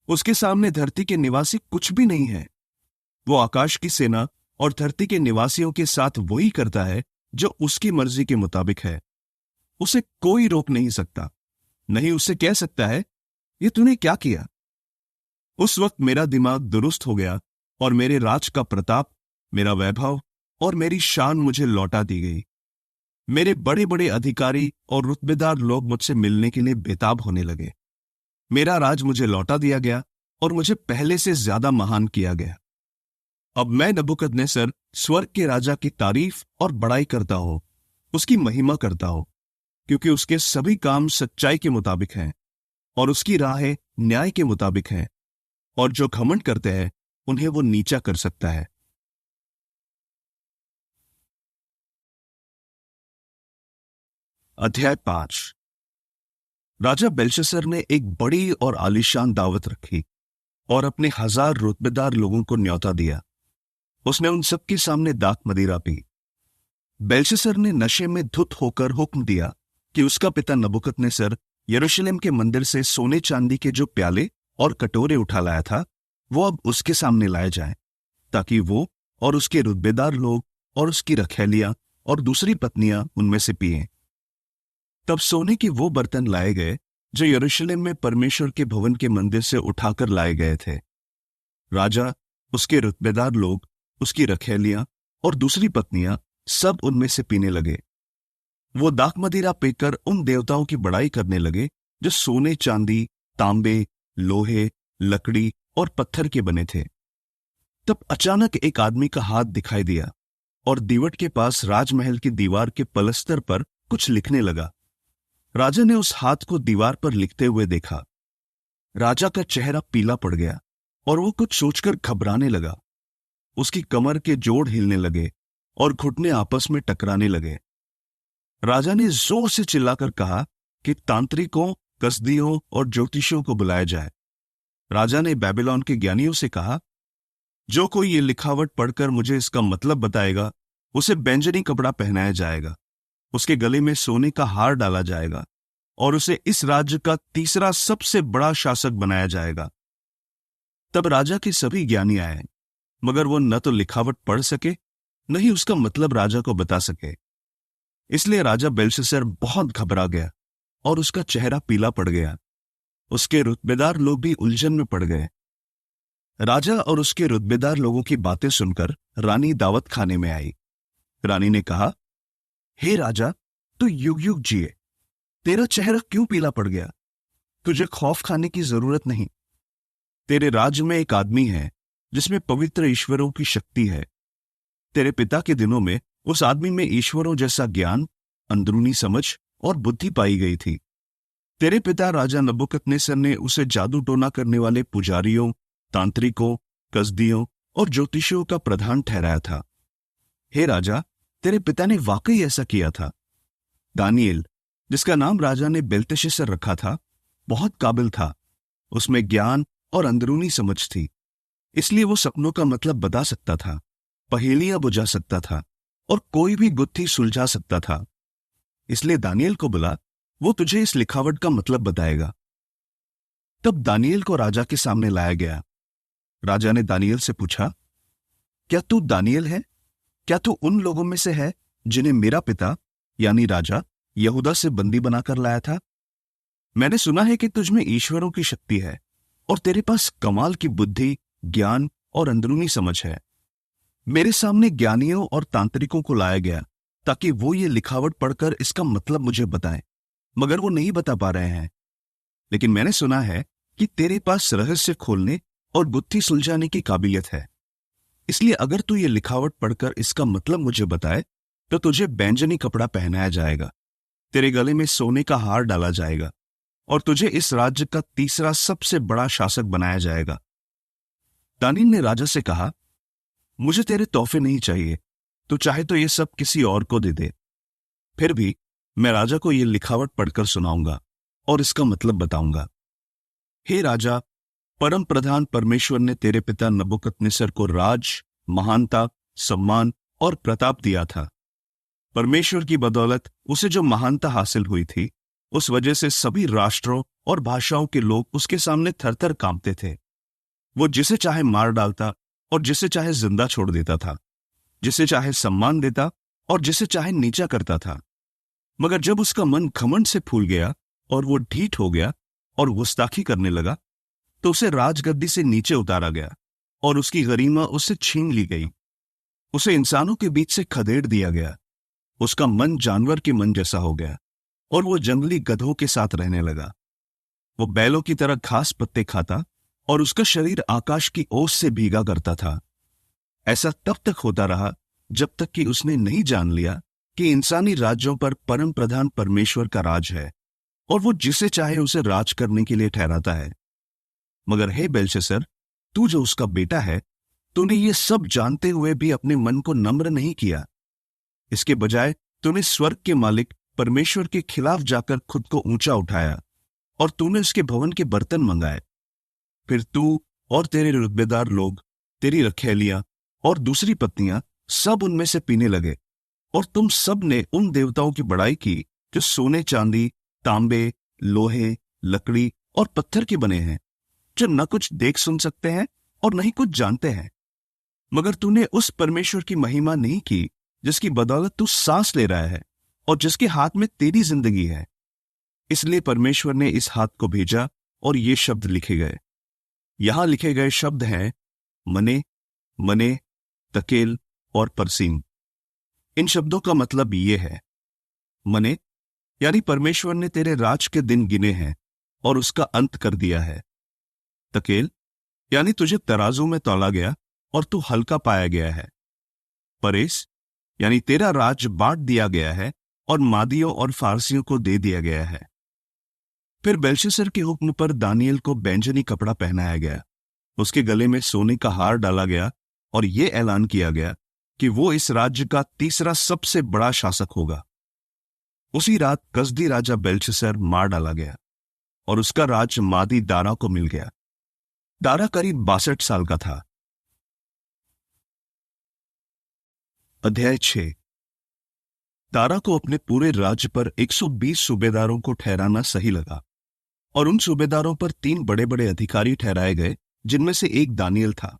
Speaker 1: उसके सामने धरती के निवासी कुछ भी नहीं है। वो आकाश की सेना और धरती के निवासियों के साथ वही करता है जो उसकी मर्जी के मुताबिक है। उसे कोई रोक नहीं सकता, नहीं उससे कह सकता है, ये तूने क्या किया। उस वक्त मेरा दिमाग दुरुस्त हो गया, और मेरे राज का प्रताप, मेरा वैभव और मेरी शान मुझे लौटा दी गई। मेरे बड़े बड़े अधिकारी और रुतबेदार लोग मुझसे मिलने के लिए बेताब होने लगे। मेरा राज मुझे लौटा दिया गया, और मुझे पहले से ज्यादा महान किया गया। अब मैं नबूकदनेस्सर स्वर्ग के राजा की तारीफ और बड़ाई करता हूं, उसकी महिमा करता हूं, क्योंकि उसके सभी काम सच्चाई के मुताबिक हैं, और उसकी राहें न्याय के मुताबिक हैं, और जो घमंड करते हैं उन्हें वो नीचा कर सकता है। अध्याय 5। राजा बेलशस्सर ने एक बड़ी और आलीशान दावत रखी, और अपने 1000 रुतबेदार लोगों को न्योता दिया। उसने उन सबके सामने दाख मदिरा पी। बेलशस्सर ने नशे में धुत होकर हुक्म दिया कि उसका पिता नबूकदनेस्सर यरूशलेम के मंदिर से सोने चांदी के जो प्याले और कटोरे उठा लाया था, वो अब उसके सामने लाए जाएं, ताकि वो और उसके रुतबेदार लोग और उसकी रखैलियां और दूसरी पत्नियां उनमें से पिएं। तब सोने के वो बर्तन लाए गए जो यरूशलेम में परमेश्वर के भवन के मंदिर से उठाकर लाए गए थे। राजा, उसके रुतबेदार लोग उसकी रखैलियां और दूसरी पत्नियां सब उनमें से पीने लगे। वो दाख मदिरा पीकर उन देवताओं की बड़ाई करने लगे जो सोने, चांदी, तांबे, लोहे, लकड़ी और पत्थर के बने थे। तब अचानक एक आदमी का हाथ दिखाई दिया और दीवट के पास राजमहल की दीवार के पलस्तर पर कुछ लिखने लगा। राजा ने उस हाथ को दीवार पर लिखते हुए देखा। राजा का चेहरा पीला पड़ गया और वो कुछ सोचकर घबराने लगा। उसकी कमर के जोड़ हिलने लगे और घुटने आपस में टकराने लगे। राजा ने जोर से चिल्लाकर कहा कि तांत्रिकों, कसदियों और ज्योतिषियों को बुलाया जाए। राजा ने बेबीलोन के ज्ञानियों से कहा, जो कोई ये लिखावट पढ़कर मुझे इसका मतलब बताएगा, उसे बैंजनी कपड़ा पहनाया जाएगा, उसके गले में सोने का हार डाला जाएगा और उसे इस राज्य का तीसरा सबसे बड़ा शासक बनाया जाएगा। तब राजा के सभी ज्ञानी आए, मगर वो न तो लिखावट पढ़ सके, न ही उसका मतलब राजा को बता सके। इसलिए राजा बेल्शस्सर बहुत घबरा गया और उसका चेहरा पीला पड़ गया। उसके रुतबेदार लोग भी उलझन में पड़ गए। राजा और उसके रुतबेदार लोगों की बातें सुनकर रानी दावत खाने में आई। रानी ने कहा, हे राजा, तू युग युग जिए। तेरा चेहरा क्यों पीला पड़ गया? तुझे खौफ खाने की जरूरत नहीं। तेरे राज्य में एक आदमी है जिसमें पवित्र ईश्वरों की शक्ति है। तेरे पिता के दिनों में उस आदमी में ईश्वरों जैसा ज्ञान, अंदरूनी समझ और बुद्धि पाई गई थी। तेरे पिता राजा नबूकदनेस्सर ने उसे जादू टोना करने वाले पुजारियों, तांत्रिकों, कसदियों और ज्योतिषियों का प्रधान ठहराया था। हे राजा, तेरे पिता ने वाकई ऐसा किया था। दानिएल, जिसका नाम राजा ने बेल्तेशस्सर रखा था, बहुत काबिल था। उसमें ज्ञान और अंदरूनी समझ थी, इसलिए वो सपनों का मतलब बता सकता था, पहेलियां बुझा सकता था और कोई भी गुत्थी सुलझा सकता था। इसलिए दानिएल को बुला, वो तुझे इस लिखावट का मतलब बताएगा। तब दानिएल को राजा के सामने लाया गया। राजा ने दानिएल से पूछा, क्या तू दानिएल है? क्या तू उन लोगों में से है जिन्हें मेरा पिता यानी राजा यहूदा से बंदी बनाकर लाया था? मैंने सुना है कि तुझ में ईश्वरों की शक्ति है और तेरे पास कमाल की बुद्धि, ज्ञान और अंदरूनी समझ है। मेरे सामने ज्ञानियों और तांत्रिकों को लाया गया ताकि वो ये लिखावट पढ़कर इसका मतलब मुझे बताएं, मगर वो नहीं बता पा रहे हैं। लेकिन मैंने सुना है कि तेरे पास रहस्य खोलने और गुत्थी सुलझाने की काबिलियत है। इसलिए अगर तू ये लिखावट पढ़कर इसका मतलब मुझे बताए तो तुझे बैंजनी कपड़ा पहनाया जाएगा, तेरे गले में सोने का हार डाला जाएगा और तुझे इस राज्य का तीसरा सबसे बड़ा शासक बनाया जाएगा। दानिएल ने राजा से कहा, मुझे तेरे तोहफे नहीं चाहिए, तू चाहे तो ये सब किसी और को दे दे। फिर भी मैं राजा को ये लिखावट पढ़कर सुनाऊंगा और इसका मतलब बताऊंगा। हे राजा, परम प्रधान परमेश्वर ने तेरे पिता नबूकदनेस्सर को राज, महानता, सम्मान और प्रताप दिया था। परमेश्वर की बदौलत उसे जो महानता हासिल हुई थी, उस वजह से सभी राष्ट्रों और भाषाओं के लोग उसके सामने थरथर कांपते थे। वो जिसे चाहे मार डालता और जिसे चाहे जिंदा छोड़ देता था, जिसे चाहे सम्मान देता और जिसे चाहे नीचा करता था। मगर जब उसका मन घमंड से फूल गया और वो ढीठ हो गया और गुस्ताखी करने लगा, तो उसे राजगद्दी से नीचे उतारा गया और उसकी गरिमा उससे छीन ली गई। उसे इंसानों के बीच से खदेड़ दिया गया। उसका मन जानवर के मन जैसा हो गया और वो जंगली गधों के साथ रहने लगा। वो बैलों की तरह घास पत्ते खाता और उसका शरीर आकाश की ओस से भीगा करता था। ऐसा तब तक होता रहा जब तक कि उसने नहीं जान लिया कि इंसानी राज्यों पर परम प्रधान परमेश्वर का राज है और वो जिसे चाहे उसे राज करने के लिए ठहराता है। मगर हे बेल्शस्सर, तू जो उसका बेटा है, तूने ये सब जानते हुए भी अपने मन को नम्र नहीं किया। इसके बजाय तूने स्वर्ग के मालिक परमेश्वर के खिलाफ जाकर खुद को ऊंचा उठाया और तूने उसके भवन के बर्तन मंगाए। फिर तू और तेरे रुतबेदार लोग, तेरी रखैलियां और दूसरी पत्नियां सब उनमें से पीने लगे और तुम सब ने उन देवताओं की बड़ाई की जो सोने, चांदी, तांबे, लोहे, लकड़ी और पत्थर के बने हैं, जो न कुछ देख सुन सकते हैं और न ही कुछ जानते हैं। मगर तूने उस परमेश्वर की महिमा नहीं की जिसकी बदौलत तू सांस ले रहा है और जिसके हाथ में तेरी जिंदगी है। इसलिए परमेश्वर ने इस हाथ को भेजा और ये शब्द लिखे गए। यहां लिखे गए शब्द हैं, मने, मने, तकेल और परसीम। इन शब्दों का मतलब ये है, मने यानी परमेश्वर ने तेरे राज के दिन गिने हैं और उसका अंत कर दिया है। तकेल यानी तुझे तराजू में तौला गया और तू हल्का पाया गया है। परेस यानी तेरा राज बांट दिया गया है और मादियों और फारसियों को दे दिया गया है। फिर बेलशस्सर के हुक्म पर दानियल को बैंजनी कपड़ा पहनाया गया, उसके गले में सोने का हार डाला गया और यह ऐलान किया गया कि वो इस राज्य का तीसरा सबसे बड़ा शासक होगा। उसी रात कसदी राजा बेलशस्सर मार डाला गया और उसका राज मादी दारा को मिल गया। दारा करीब 62 साल का था। अध्याय 6। दारा को अपने पूरे राज्य पर 120 सूबेदारों को ठहराना सही लगा और उन सूबेदारों पर 3 बड़े बड़े अधिकारी ठहराए गए, जिनमें से एक दानियल था।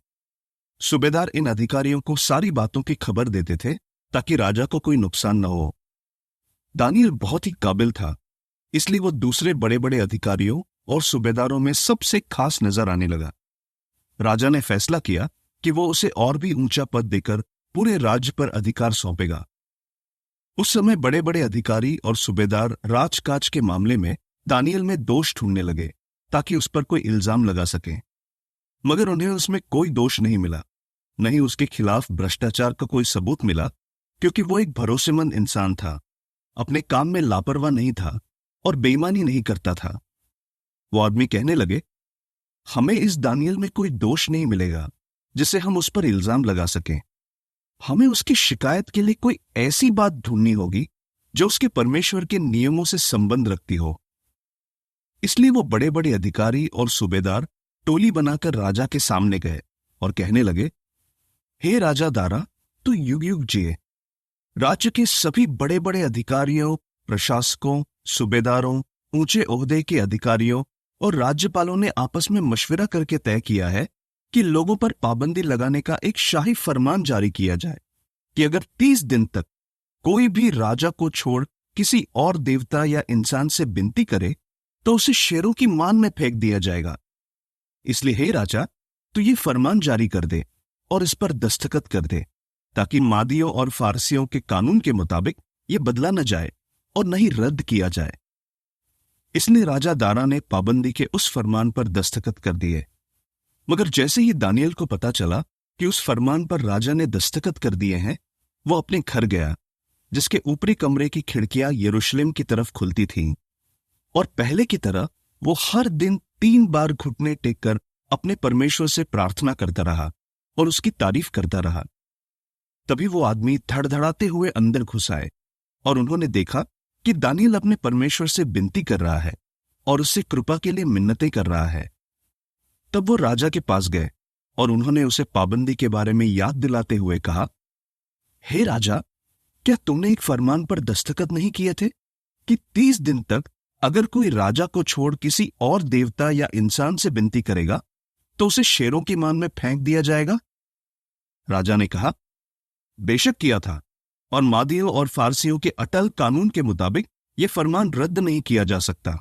Speaker 1: सूबेदार इन अधिकारियों को सारी बातों की खबर देते थे ताकि राजा को कोई नुकसान न हो। दानियल बहुत ही काबिल था, इसलिए वो दूसरे बड़े बड़े अधिकारियों और सूबेदारों में सबसे खास नजर आने लगा। राजा ने फैसला किया कि वो उसे और भी ऊंचा पद देकर पूरे राज्य पर अधिकार सौंपेगा। उस समय बड़े बड़े अधिकारी और सूबेदार राजकाज के मामले में दानियल में दोष ढूंढने लगे ताकि उस पर कोई इल्जाम लगा सके, मगर उन्हें उसमें कोई दोष नहीं मिला। नहीं उसके खिलाफ भ्रष्टाचार का कोई सबूत मिला, क्योंकि वो एक भरोसेमंद इंसान था, अपने काम में लापरवाह नहीं था और बेईमानी नहीं करता था। वो आदमी कहने लगे, हमें इस दानियल में कोई दोष नहीं मिलेगा जिसे हम उस पर इल्जाम लगा सकें। हमें उसकी शिकायत के लिए कोई ऐसी बात ढूंढनी होगी जो उसके परमेश्वर के नियमों से संबंध रखती हो। इसलिए वो बड़े बड़े अधिकारी और सूबेदार टोली बनाकर राजा के सामने गए और कहने लगे, हे राजा दारा, तू युग युग जिए। राज्य के सभी बड़े बड़े अधिकारियों, प्रशासकों, सूबेदारों, ऊंचे ओहदे के अधिकारियों और राज्यपालों ने आपस में मशविरा करके तय किया है कि लोगों पर पाबंदी लगाने का एक शाही फरमान जारी किया जाए कि अगर 30 दिन तक कोई भी राजा को छोड़ किसी और देवता या इंसान से विनती करे तो उसे शेरों की मान में फेंक दिया जाएगा। इसलिए हे राजा, तू ये फरमान जारी कर दे और इस पर दस्तखत कर दे, ताकि मादियों और फारसियों के कानून के मुताबिक ये बदला न जाए और न ही रद्द किया जाए। इसलिए राजा दारा ने पाबंदी के उस फरमान पर दस्तखत कर दिए। मगर जैसे ही दानियल को पता चला कि उस फरमान पर राजा ने दस्तखत कर दिए हैं, वो अपने घर गया, जिसके ऊपरी कमरे की खिड़कियां यरूशलेम की तरफ खुलती थीं, और पहले की तरह वो हर दिन 3 बार घुटने टेककर अपने परमेश्वर से प्रार्थना करता रहा और उसकी तारीफ करता रहा। तभी वो आदमी धड़धड़ाते हुए अंदर घुस आए और उन्होंने देखा कि दानियल अपने परमेश्वर से विनती कर रहा है और उससे कृपा के लिए मिन्नतें कर रहा है। तब वो राजा के पास गए और उन्होंने उसे पाबंदी के बारे में याद दिलाते हुए कहा, हे राजा, क्या तुमने एक फरमान पर दस्तखत नहीं किए थे कि 30 दिन तक अगर कोई राजा को छोड़ किसी और देवता या इंसान से विनती करेगा तो उसे शेरों की मान में फेंक दिया जाएगा? राजा ने कहा, बेशक किया था, और मादियों और फारसियों के अटल कानून के मुताबिक यह फरमान रद्द नहीं किया जा सकता।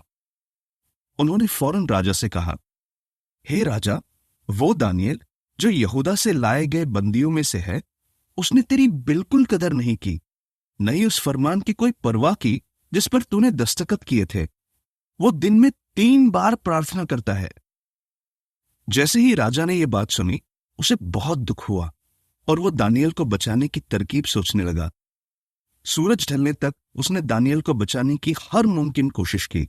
Speaker 1: उन्होंने फौरन राजा से कहा, हे राजा, वो दानियल जो यहूदा से लाए गए बंदियों में से है, उसने तेरी बिल्कुल कदर नहीं की, नहीं उस फरमान की कोई परवाह की जिस पर तूने दस्तखत किए थे। वो दिन में 3 बार प्रार्थना करता है। जैसे ही राजा ने यह बात सुनी, उसे बहुत दुख हुआ और वो दानियल को बचाने की तरकीब सोचने लगा। सूरज ढलने तक उसने दानियल को बचाने की हर मुमकिन कोशिश की।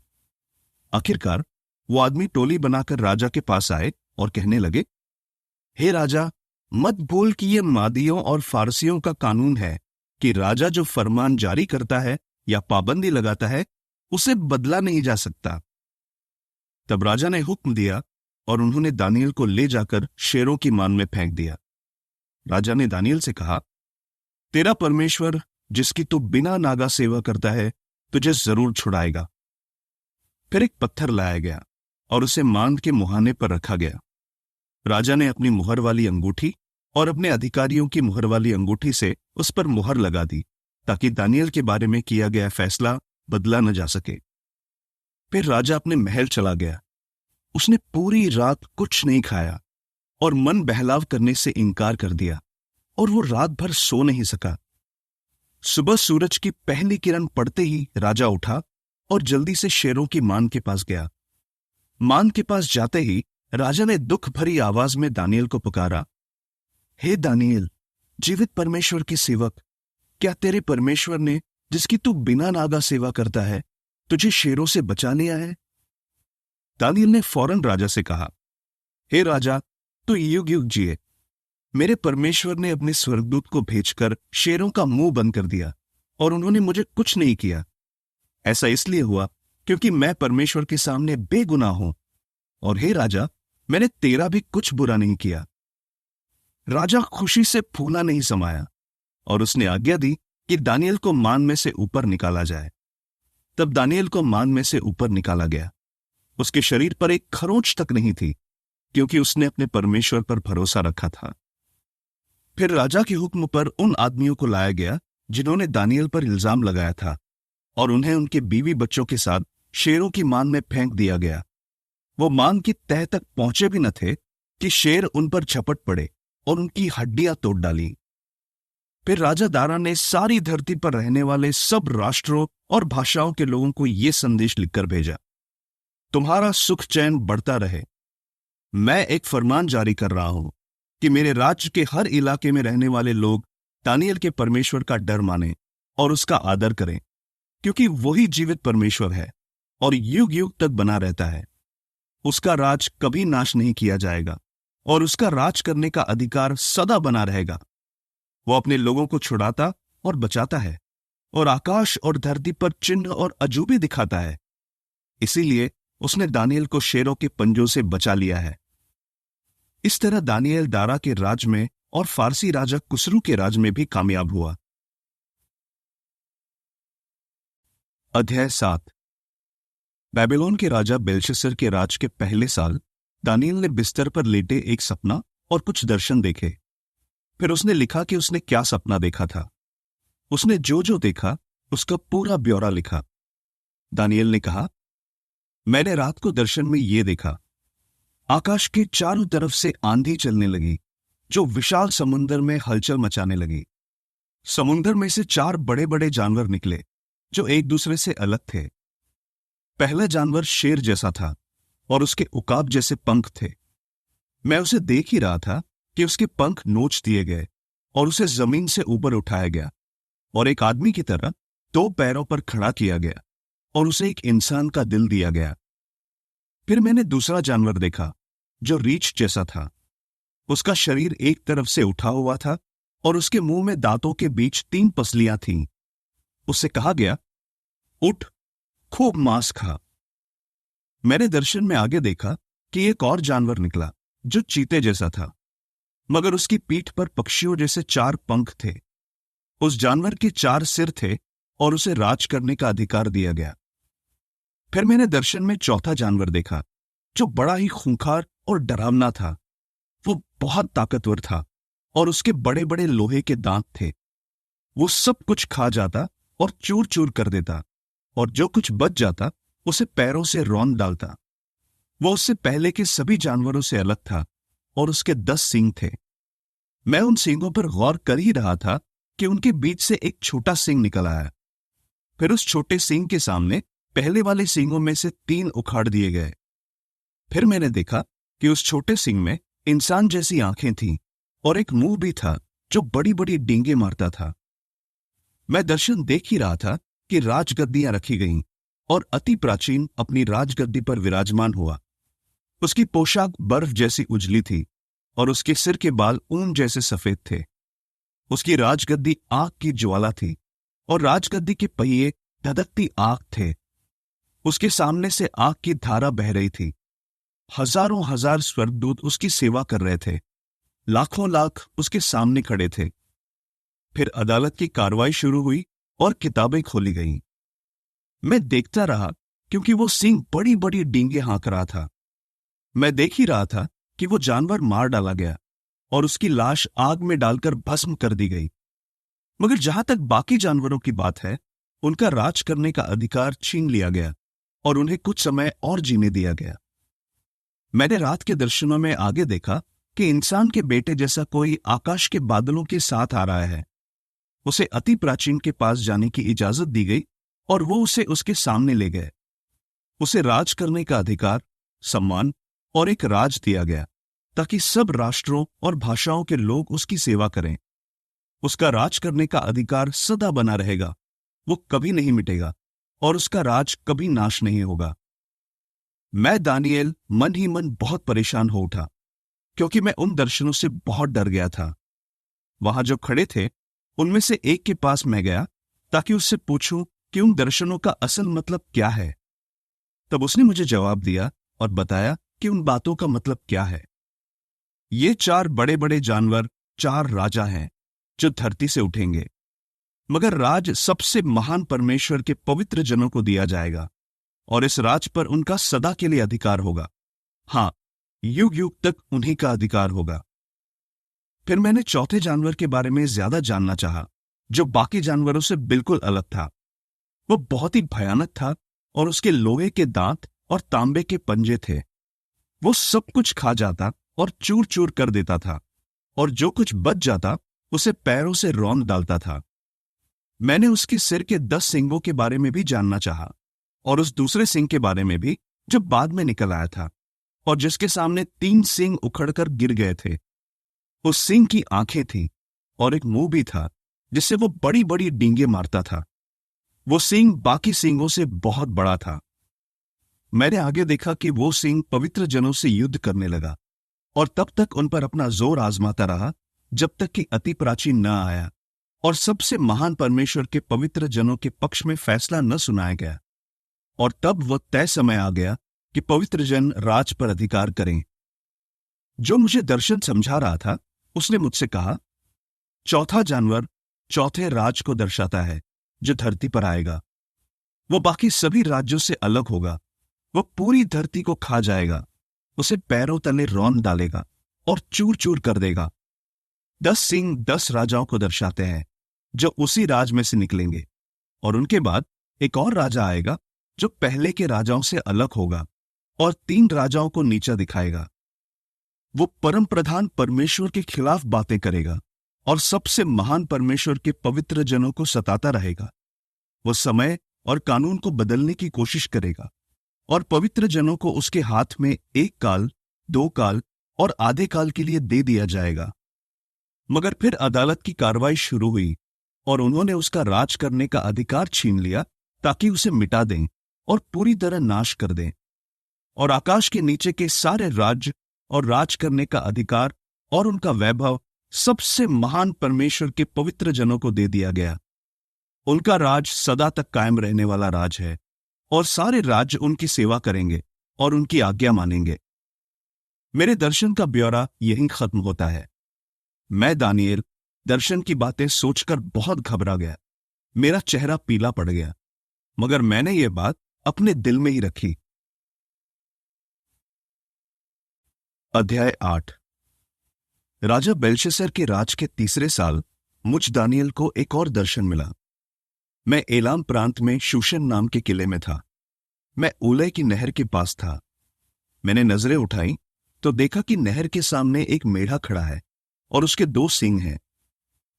Speaker 1: आखिरकार वो आदमी टोली बनाकर राजा के पास आए और कहने लगे, हे राजा, मत भूल कि ये मादियों और फारसियों का कानून है कि राजा जो फरमान जारी करता है या पाबंदी लगाता है, उसे बदला नहीं जा सकता। तब राजा ने हुक्म दिया और उन्होंने दानियल को ले जाकर शेरों की मान में फेंक दिया। राजा ने दानियल से कहा, तेरा परमेश्वर जिसकी तू बिना नागा सेवा करता है, तुझे जरूर छुड़ाएगा। फिर एक पत्थर लाया गया और उसे मांद के मुहाने पर रखा गया। राजा ने अपनी मुहर वाली अंगूठी और अपने अधिकारियों की मुहर वाली अंगूठी से उस पर मुहर लगा दी, ताकि दानियल के बारे में किया गया फैसला बदला न जा सके। फिर राजा अपने महल चला गया। उसने पूरी रात कुछ नहीं खाया और मन बहलाव करने से इनकार कर दिया और वो रात भर सो नहीं सका। सुबह सूरज की पहली किरण पड़ते ही राजा उठा और जल्दी से शेरों की मान के पास गया। मान के पास जाते ही राजा ने दुख भरी आवाज में दानियल को पुकारा, हे दानियल, जीवित परमेश्वर के सेवक, क्या तेरे परमेश्वर ने, जिसकी तू बिना नागा सेवा करता है, तुझे शेरों से बचा लिया है? दानियल ने फौरन राजा से कहा, हे राजा, तू युग युग जिए। मेरे परमेश्वर ने अपने स्वर्गदूत को भेजकर शेरों का मुंह बंद कर दिया और उन्होंने मुझे कुछ नहीं किया। ऐसा इसलिए हुआ क्योंकि मैं परमेश्वर के सामने बेगुनाह हूं, और हे राजा, मैंने तेरा भी कुछ बुरा नहीं किया। राजा खुशी से फूला नहीं समाया और उसने आज्ञा दी कि दानियल को मान में से ऊपर निकाला जाए। तब दानियल को मान में से ऊपर निकाला गया। उसके शरीर पर एक खरोंच तक नहीं थी, क्योंकि उसने अपने परमेश्वर पर भरोसा रखा था। फिर राजा के हुक्म पर उन आदमियों को लाया गया जिन्होंने दानियल पर इल्जाम लगाया था, और उन्हें उनके बीवी बच्चों के साथ शेरों की मान में फेंक दिया गया। वो मान की तह तक पहुंचे भी न थे कि शेर उन पर झपट पड़े और उनकी हड्डियां तोड़ डाली। फिर राजा दारा ने सारी धरती पर रहने वाले सब राष्ट्रों और भाषाओं के लोगों को यह संदेश लिखकर भेजा, तुम्हारा सुख चैन बढ़ता रहे। मैं एक फरमान जारी कर रहा हूं कि मेरे राज्य के हर इलाके में रहने वाले लोग दानियल के परमेश्वर का डर माने और उसका आदर करें, क्योंकि वही जीवित परमेश्वर है और युग युग तक बना रहता है। उसका राज कभी नाश नहीं किया जाएगा और उसका राज करने का अधिकार सदा बना रहेगा। वो अपने लोगों को छुड़ाता और बचाता है और आकाश और धरती पर चिन्ह और अजूबे दिखाता है। इसीलिए उसने दानियल को शेरों के पंजों से बचा लिया है। इस तरह दानियल दारा के राज में और फारसी राजा कुसरू के राज में भी कामयाब हुआ। अध्याय 7। बेबीलोन के राजा बेलशस्सर के राज के पहले साल दानियल ने बिस्तर पर लेटे एक सपना और कुछ दर्शन देखे। फिर उसने लिखा कि उसने क्या सपना देखा था। उसने जो जो देखा उसका पूरा ब्यौरा लिखा। दानियल ने कहा, मैंने रात को दर्शन में ये देखा, आकाश के चारों तरफ से आंधी चलने लगी जो विशाल समुंदर में हलचल मचाने लगी। समुंदर में से 4 बड़े बड़े जानवर निकले जो एक दूसरे से अलग थे। पहला जानवर शेर जैसा था और उसके उकाब जैसे पंख थे। मैं उसे देख ही रहा था कि उसके पंख नोच दिए गए और उसे जमीन से ऊपर उठाया गया और एक आदमी की तरह 2 पैरों पर खड़ा किया गया और उसे एक इंसान का दिल दिया गया। फिर मैंने दूसरा जानवर देखा जो रीछ जैसा था। उसका शरीर एक तरफ से उठा हुआ था और उसके मुंह में दांतों के बीच 3 पसलियां थीं। उससे कहा गया, उठ, खूब मांस खा। मैंने दर्शन में आगे देखा कि एक और जानवर निकला जो चीते जैसा था, मगर उसकी पीठ पर पक्षियों जैसे 4 पंख थे। उस जानवर के 4 सिर थे और उसे राज करने का अधिकार दिया गया। फिर मैंने दर्शन में चौथा जानवर देखा जो बड़ा ही खूंखार और डरावना था। वो बहुत ताकतवर था और उसके बड़े बड़े लोहे के दांत थे। वो सब कुछ खा जाता और चूर चूर कर देता, और जो कुछ बच जाता उसे पैरों से रौंद डालता। वो उससे पहले के सभी जानवरों से अलग था और उसके 10 सींग थे। मैं उन सींगों पर गौर कर ही रहा था कि उनके बीच से एक छोटा सींग निकल आया। फिर उस छोटे सींग के सामने पहले वाले सींगों में से 3 उखाड़ दिए गए। फिर मैंने देखा कि उस छोटे सींग में इंसान जैसी आंखें थीं और एक मुंह भी था जो बड़ी बड़ी डींगे मारता था। मैं दर्शन देख ही रहा था कि राजगद्दियां रखी गईं और अति प्राचीन अपनी राजगद्दी पर विराजमान हुआ। उसकी पोशाक बर्फ जैसी उजली थी और उसके सिर के बाल ऊन जैसे सफेद थे। उसकी राजगद्दी आग की ज्वाला थी और राजगद्दी के पहिए धधकती आग थे। उसके सामने से आग की धारा बह रही थी। हजारों हजार स्वर्गदूत उसकी सेवा कर रहे थे। लाखों लाख उसके सामने खड़े थे। फिर अदालत की कार्रवाई शुरू हुई और किताबें खोली गईं। मैं देखता रहा क्योंकि वो सिंह बड़ी बड़ी डींगे हाँक रहा था। मैं देख ही रहा था कि वो जानवर मार डाला गया और उसकी लाश आग में डालकर भस्म कर दी गई। मगर जहां तक बाकी जानवरों की बात है, उनका राज करने का अधिकार छीन लिया गया और उन्हें कुछ समय और जीने दिया गया। मैंने रात के दर्शनों में आगे देखा कि इंसान के बेटे जैसा कोई आकाश के बादलों के साथ आ रहा है। उसे अति प्राचीन के पास जाने की इजाजत दी गई और वो उसे उसके सामने ले गए। उसे राज करने का अधिकार, सम्मान और एक राज दिया गया ताकि सब राष्ट्रों और भाषाओं के लोग उसकी सेवा करें। उसका राज करने का अधिकार सदा बना रहेगा, वो कभी नहीं मिटेगा और उसका राज कभी नाश नहीं होगा। मैं दानिएल मन ही मन बहुत परेशान हो उठा, क्योंकि मैं उन दर्शनों से बहुत डर गया था। वहां जो खड़े थे उनमें से एक के पास मैं गया ताकि उससे पूछूं कि उन दर्शनों का असल मतलब क्या है। तब उसने मुझे जवाब दिया और बताया कि उन बातों का मतलब क्या है। ये 4 बड़े बड़े जानवर 4 राजा हैं जो धरती से उठेंगे, मगर राज सबसे महान परमेश्वर के पवित्र जनों को दिया जाएगा और इस राज पर उनका सदा के लिए अधिकार होगा। हां, युग युग तक उन्हीं का अधिकार होगा। फिर मैंने चौथे जानवर के बारे में ज्यादा जानना चाहा, जो बाकी जानवरों से बिल्कुल अलग था। वो बहुत ही भयानक था और उसके लोहे के दांत और तांबे के पंजे थे। वो सब कुछ खा जाता और चूर चूर कर देता था, और जो कुछ बच जाता उसे पैरों से रौंद डालता था। मैंने उसके सिर के 10 सींगों के बारे में भी जानना चाहा, और उस दूसरे सींग के बारे में भी जो बाद में निकल आया था और जिसके सामने 3 सींग उखड़कर गिर गए थे। उस सींग की आंखें थीं और एक मुंह भी था जिससे वो बड़ी बड़ी डींगे मारता था। वो सींग बाकी सींगों से बहुत बड़ा था। मैंने आगे देखा कि वो सींग पवित्र जनों से युद्ध करने लगा और तब तक उन पर अपना जोर आजमाता रहा जब तक कि अति प्राचीन न आया और सबसे महान परमेश्वर के पवित्र जनों के पक्ष में फैसला न सुनाया गया। और तब वह तय समय आ गया कि पवित्र जन राज पर अधिकार करें। जो मुझे दर्शन समझा रहा था उसने मुझसे कहा, चौथा जानवर चौथे राज को दर्शाता है जो धरती पर आएगा। वो बाकी सभी राज्यों से अलग होगा। वो पूरी धरती को खा जाएगा, उसे पैरों तले रौंद डालेगा और चूर चूर कर देगा। 10 सींग 10 राजाओं को दर्शाते हैं जो उसी राज में से निकलेंगे, और उनके बाद एक और राजा आएगा जो पहले के राजाओं से अलग होगा और 3 राजाओं को नीचा दिखाएगा। वो परम प्रधान परमेश्वर के खिलाफ बातें करेगा और सबसे महान परमेश्वर के पवित्र जनों को सताता रहेगा। वो समय और कानून को बदलने की कोशिश करेगा और पवित्र जनों को उसके हाथ में 1 काल, 2 काल और आधे काल के लिए दे दिया जाएगा। मगर फिर अदालत की कार्रवाई शुरू हुई और उन्होंने उसका राज करने का अधिकार छीन लिया ताकि उसे मिटा दें और पूरी तरह नाश कर दें। और आकाश के नीचे के सारे राज्य और राज करने का अधिकार और उनका वैभव सबसे महान परमेश्वर के पवित्र जनों को दे दिया गया। उनका राज सदा तक कायम रहने वाला राज है और सारे राज्य उनकी सेवा करेंगे और उनकी आज्ञा मानेंगे। मेरे दर्शन का ब्यौरा यहीं खत्म होता है। मैं दानिएल दर्शन की बातें सोचकर बहुत घबरा गया। मेरा चेहरा पीला पड़ गया, मगर मैंने ये बात अपने दिल में ही रखी। अध्याय 8। राजा बेलशस्सर के राज के तीसरे साल मुझ दानिएल को एक और दर्शन मिला। मैं एलाम प्रांत में शूशन नाम के किले में था। मैं ऊलै की नहर के पास था। मैंने नजरें उठाई तो देखा कि नहर के सामने एक मेढ़ा खड़ा है और उसके 2 सींग हैं।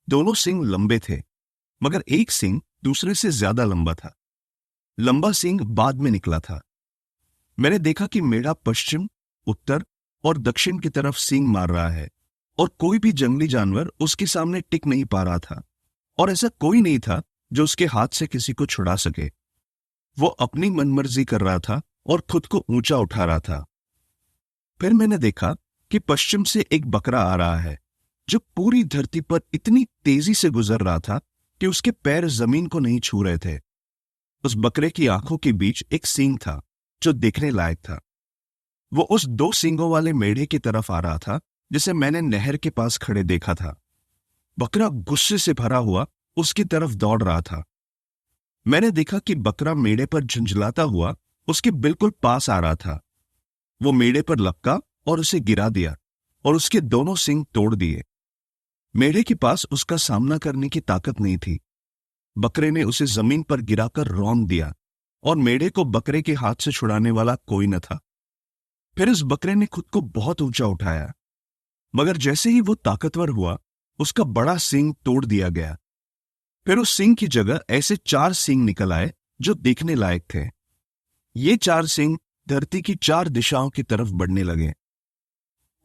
Speaker 1: दोनों सींग लंबे थे, मगर एक सींग दूसरे से ज्यादा लंबा था। लंबा सींग बाद में निकला था। मैंने देखा कि मेढ़ा पश्चिम, उत्तर और दक्षिण की तरफ सींग मार रहा है और कोई भी जंगली जानवर उसके सामने टिक नहीं पा रहा था, और ऐसा कोई नहीं था जो उसके हाथ से किसी को छुड़ा सके। वो अपनी मनमर्जी कर रहा था और खुद को ऊंचा उठा रहा था। फिर मैंने देखा कि पश्चिम से एक बकरा आ रहा है जो पूरी धरती पर इतनी तेजी से गुजर रहा था कि उसके पैर जमीन को नहीं छू रहे थे। उस बकरे की आंखों के बीच एक सींग था जो देखने लायक था। वो उस 2 सींगों वाले मेढ़े की तरफ आ रहा था जिसे मैंने नहर के पास खड़े देखा था। बकरा गुस्से से भरा हुआ उसकी तरफ दौड़ रहा था। मैंने देखा कि बकरा मेढ़े पर झुंझलाता हुआ उसके बिल्कुल पास आ रहा था। वो मेढ़े पर लपका और उसे गिरा दिया और उसके दोनों सींग तोड़ दिए। मेढ़े के पास उसका सामना करने की ताकत नहीं थी। बकरे ने उसे जमीन पर गिराकर रौंद दिया और मेढ़े को बकरे के हाथ से छुड़ाने वाला कोई न था। फिर उस बकरे ने खुद को बहुत ऊंचा उठाया। मगर जैसे ही वो ताकतवर हुआ, उसका बड़ा सींग तोड़ दिया गया। फिर उस सींग की जगह ऐसे 4 सींग निकल आए जो देखने लायक थे। ये 4 सींग धरती की 4 दिशाओं की तरफ बढ़ने लगे।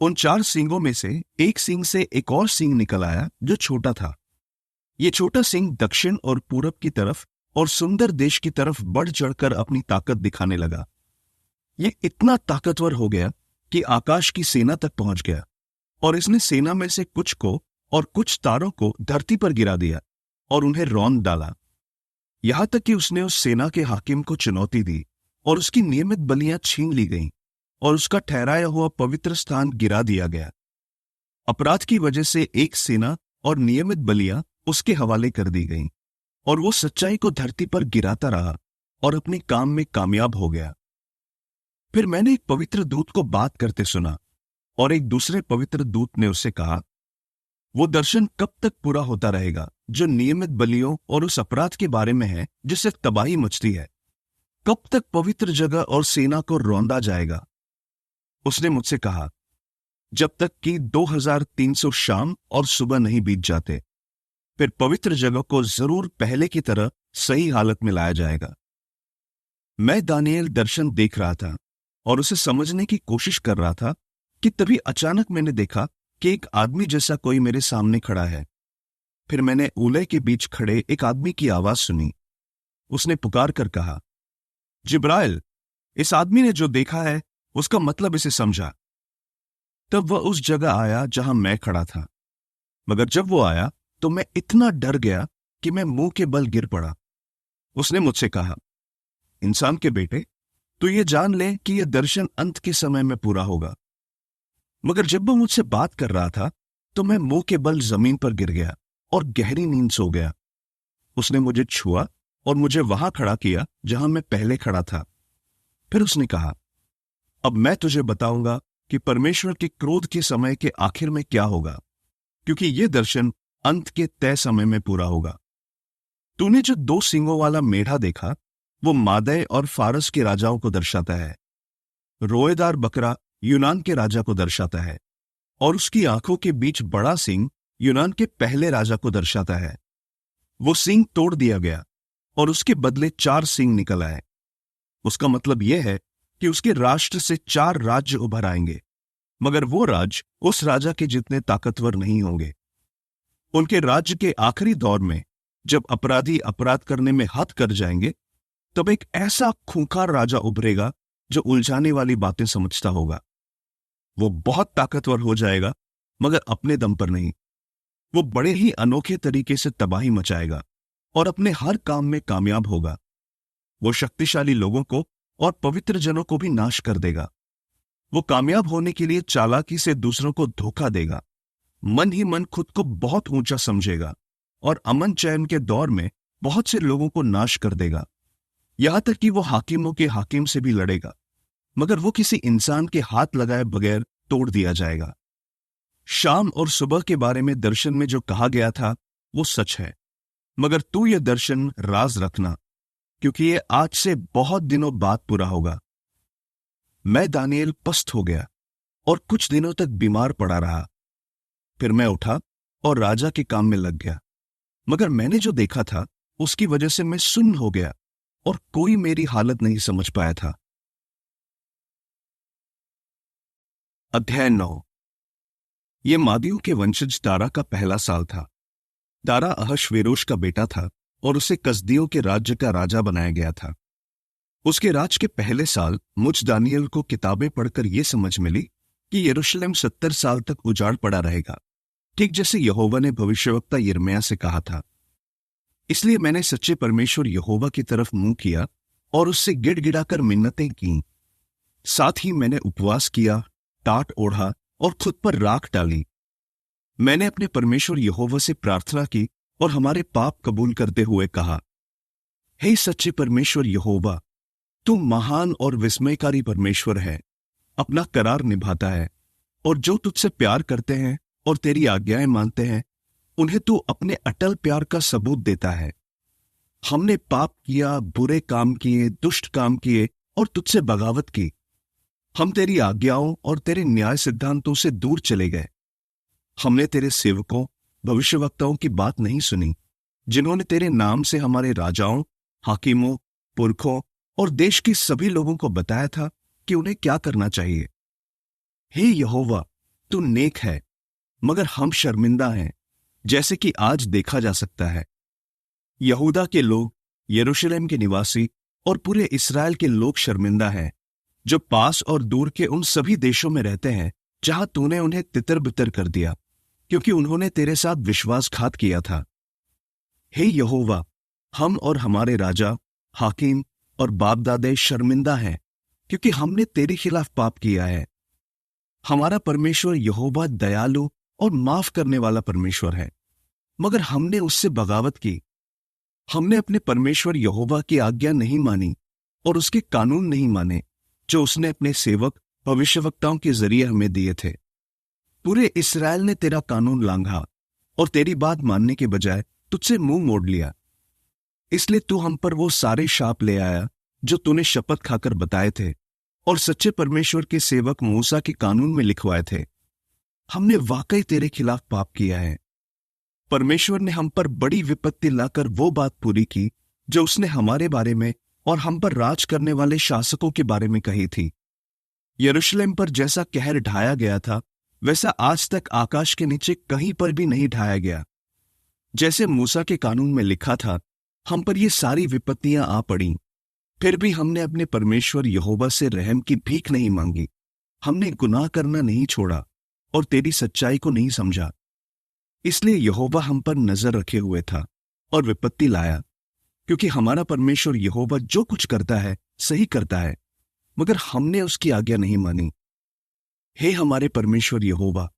Speaker 1: उन 4 सींगों में से एक सींग से एक और सींग निकल आया जो छोटा था। ये छोटा सींग दक्षिण और पूरब की तरफ और सुंदर देश की तरफ बढ़ चढ़कर अपनी ताकत दिखाने लगा। ये इतना ताकतवर हो गया कि आकाश की सेना तक पहुंच गया, और इसने सेना में से कुछ को और कुछ तारों को धरती पर गिरा दिया और उन्हें रौंद डाला। यहां तक कि उसने उस सेना के हाकिम को चुनौती दी और उसकी नियमित बलियां छीन ली गईं और उसका ठहराया हुआ पवित्र स्थान गिरा दिया गया। अपराध की वजह से एक सेना और नियमित बलियां उसके हवाले कर दी गईं, और वो सच्चाई को धरती पर गिराता रहा और अपने काम में कामयाब हो गया। फिर मैंने एक पवित्र दूत को बात करते सुना, और एक दूसरे पवित्र दूत ने उससे कहा, वो दर्शन कब तक पूरा होता रहेगा जो नियमित बलियों और उस अपराध के बारे में है जिससे तबाही मचती है? कब तक पवित्र जगह और सेना को रौंदा जाएगा? उसने मुझसे कहा, जब तक कि 2300 शाम और सुबह नहीं बीत जाते। फिर पवित्र जगह को जरूर पहले की तरह सही हालत में लाया जाएगा। मैं दानिएल दर्शन देख रहा था और उसे समझने की कोशिश कर रहा था कि तभी अचानक मैंने देखा कि एक आदमी जैसा कोई मेरे सामने खड़ा है। फिर मैंने ऊले के बीच खड़े एक आदमी की आवाज सुनी। उसने पुकार कर कहा, जिब्राइल, इस आदमी ने जो देखा है उसका मतलब इसे समझा। तब वह उस जगह आया जहां मैं खड़ा था, मगर जब वो आया तो मैं इतना डर गया कि मैं मुंह के बल गिर पड़ा। उसने मुझसे कहा, इंसान के बेटे, तू ये जान ले कि यह दर्शन अंत के समय में पूरा होगा। मगर जब वह मुझसे बात कर रहा था तो मैं मुंह के बल जमीन पर गिर गया और गहरी नींद सो गया। उसने मुझे छुआ और मुझे वहां खड़ा किया जहां मैं पहले खड़ा था। फिर उसने कहा, अब मैं तुझे बताऊंगा कि परमेश्वर के क्रोध के समय के आखिर में क्या होगा, क्योंकि यह दर्शन अंत के तय समय में पूरा होगा। तूने जो 2 सींगों वाला मेढ़ा देखा, वो मादै और फारस के राजाओं को दर्शाता है। रोएदार बकरा यूनान के राजा को दर्शाता है, और उसकी आंखों के बीच बड़ा सींग यूनान के पहले राजा को दर्शाता है। वो सींग तोड़ दिया गया और उसके बदले 4 सींग निकल आए। उसका मतलब यह है कि उसके राष्ट्र से 4 राज्य उभर आएंगे, मगर वो राज्य उस राजा के जितने ताकतवर नहीं होंगे। उनके राज्य के आखिरी दौर में जब अपराधी अपराध करने में हद कर जाएंगे, तब एक ऐसा खूंखार राजा उभरेगा जो उलझाने वाली बातें समझता होगा। वो बहुत ताकतवर हो जाएगा, मगर अपने दम पर नहीं। वो बड़े ही अनोखे तरीके से तबाही मचाएगा और अपने हर काम में कामयाब होगा। वो शक्तिशाली लोगों को और पवित्र जनों को भी नाश कर देगा। वो कामयाब होने के लिए चालाकी से दूसरों को धोखा देगा, मन ही मन खुद को बहुत ऊंचा समझेगा और अमन चैन के दौर में बहुत से लोगों को नाश कर देगा। यहां तक कि वो हाकिमों के हाकिम से भी लड़ेगा, मगर वो किसी इंसान के हाथ लगाए बगैर तोड़ दिया जाएगा। शाम और सुबह के बारे में दर्शन में जो कहा गया था वो सच है, मगर तू ये दर्शन राज रखना, क्योंकि ये आज से बहुत दिनों बाद पूरा होगा। मैं दानिएल पस्त हो गया और कुछ दिनों तक बीमार पड़ा रहा। फिर मैं उठा और राजा के काम में लग गया, मगर मैंने जो देखा था उसकी वजह से मैं सुन्न हो गया और कोई मेरी हालत नहीं समझ पाया था। अध्याय 9। यह मादियों के वंशज दारा का पहला साल था। दारा अहश्वेरोश का बेटा था और उसे कसदियों के राज्य का राजा बनाया गया था। उसके राज के पहले साल मुझ दानिएल को किताबें पढ़कर यह समझ मिली कि यरूशलेम 70 साल तक उजाड़ पड़ा रहेगा, ठीक जैसे यहोवा ने भविष्यवक्ता यिर्मयाह से कहा था। इसलिए मैंने सच्चे परमेश्वर यहोवा की तरफ मुंह किया और उससे गिड़गिड़ाकर मिन्नतें की। साथ ही मैंने उपवास किया, टाट ओढ़ा और खुद पर राख डाली। मैंने अपने परमेश्वर यहोवा से प्रार्थना की और हमारे पाप कबूल करते हुए कहा, हे सच्चे परमेश्वर यहोवा, तू महान और विस्मयकारी परमेश्वर है, अपना करार निभाता है, और जो तुझसे प्यार करते हैं और तेरी आज्ञाएं मानते हैं उन्हें तू अपने अटल प्यार का सबूत देता है। हमने पाप किया, बुरे काम किए, दुष्ट काम किए और तुझसे बगावत की। हम तेरी आज्ञाओं और तेरे न्याय सिद्धांतों से दूर चले गए हमने तेरे सेवकों भविष्यवक्ताओं की बात नहीं सुनी, जिन्होंने तेरे नाम से हमारे राजाओं, हाकिमों, पुरखों और देश के सभी लोगों को बताया था कि उन्हें क्या करना चाहिए। हे यहोवा, तू नेक है, मगर हम शर्मिंदा हैं, जैसे कि आज देखा जा सकता है। यहूदा के लोग, यरूशलेम के निवासी और पूरे इस्राएल के लोग शर्मिंदा हैं, जो पास और दूर के उन सभी देशों में रहते हैं जहां तूने उन्हें तितर बितर कर दिया, क्योंकि उन्होंने तेरे साथ विश्वासघात किया था। हे यहोवा, हम और हमारे राजा, हाकिम और बाप दादे शर्मिंदा हैं, क्योंकि हमने तेरे खिलाफ पाप किया है। हमारा परमेश्वर यहोवा दयालु और माफ करने वाला परमेश्वर है, मगर हमने उससे बगावत की। हमने अपने परमेश्वर यहोवा की आज्ञा नहीं मानी और उसके कानून नहीं माने, जो उसने अपने सेवक भविष्यवक्ताओं के जरिए हमें दिए थे। पूरे इस्राएल ने तेरा कानून लांघा और तेरी बात मानने के बजाय तुझसे मुंह मोड़ लिया। इसलिए तू हम पर वो सारे शाप ले आया जो तूने शपथ खाकर बताए थे और सच्चे परमेश्वर के सेवक मूसा के कानून में लिखवाए थे। हमने वाकई तेरे खिलाफ पाप किया है। परमेश्वर ने हम पर बड़ी विपत्ति लाकर वो बात पूरी की जो उसने हमारे बारे में और हम पर राज करने वाले शासकों के बारे में कही थी। यरूशलेम पर जैसा कहर ढाया गया था, वैसा आज तक आकाश के नीचे कहीं पर भी नहीं ढाया गया। जैसे मूसा के कानून में लिखा था, हम पर ये सारी विपत्तियां आ पड़ी, फिर भी हमने अपने परमेश्वर यहोवा से रहम की भीख नहीं मांगी। हमने गुनाह करना नहीं छोड़ा और तेरी सच्चाई को नहीं समझा। इसलिए यहोवा हम पर नजर रखे हुए था और विपत्ति लाया, क्योंकि हमारा परमेश्वर यहोवा जो कुछ करता है सही करता है, मगर हमने उसकी आज्ञा नहीं मानी। हे हमारे परमेश्वर यहोवा,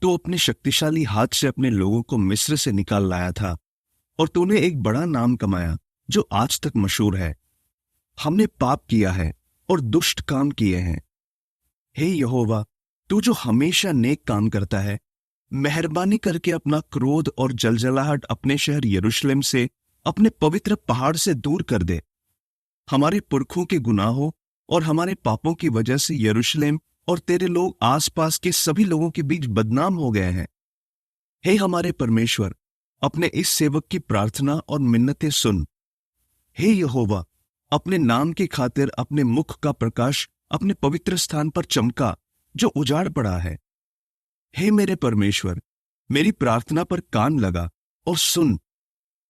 Speaker 1: तू अपने शक्तिशाली हाथ से अपने लोगों को मिस्र से निकाल लाया था और तूने एक बड़ा नाम कमाया जो आज तक मशहूर है। हमने पाप किया है और दुष्ट काम किए हैं। हे यहोवा, तू जो हमेशा नेक काम करता है, मेहरबानी करके अपना क्रोध और जलजलाहट अपने शहर यरूशलेम से, अपने पवित्र पहाड़ से दूर कर दे। हमारे पुरखों के गुनाहों और हमारे पापों की वजह से यरूशलेम और तेरे लोग आसपास के सभी लोगों के बीच बदनाम हो गए हैं। हे हमारे परमेश्वर, अपने इस सेवक की प्रार्थना और मिन्नतें सुन। हे यहोवा, अपने नाम की खातिर अपने मुख का प्रकाश अपने पवित्र स्थान पर चमका जो उजाड़ पड़ा है। हे मेरे परमेश्वर, मेरी प्रार्थना पर कान लगा और सुन।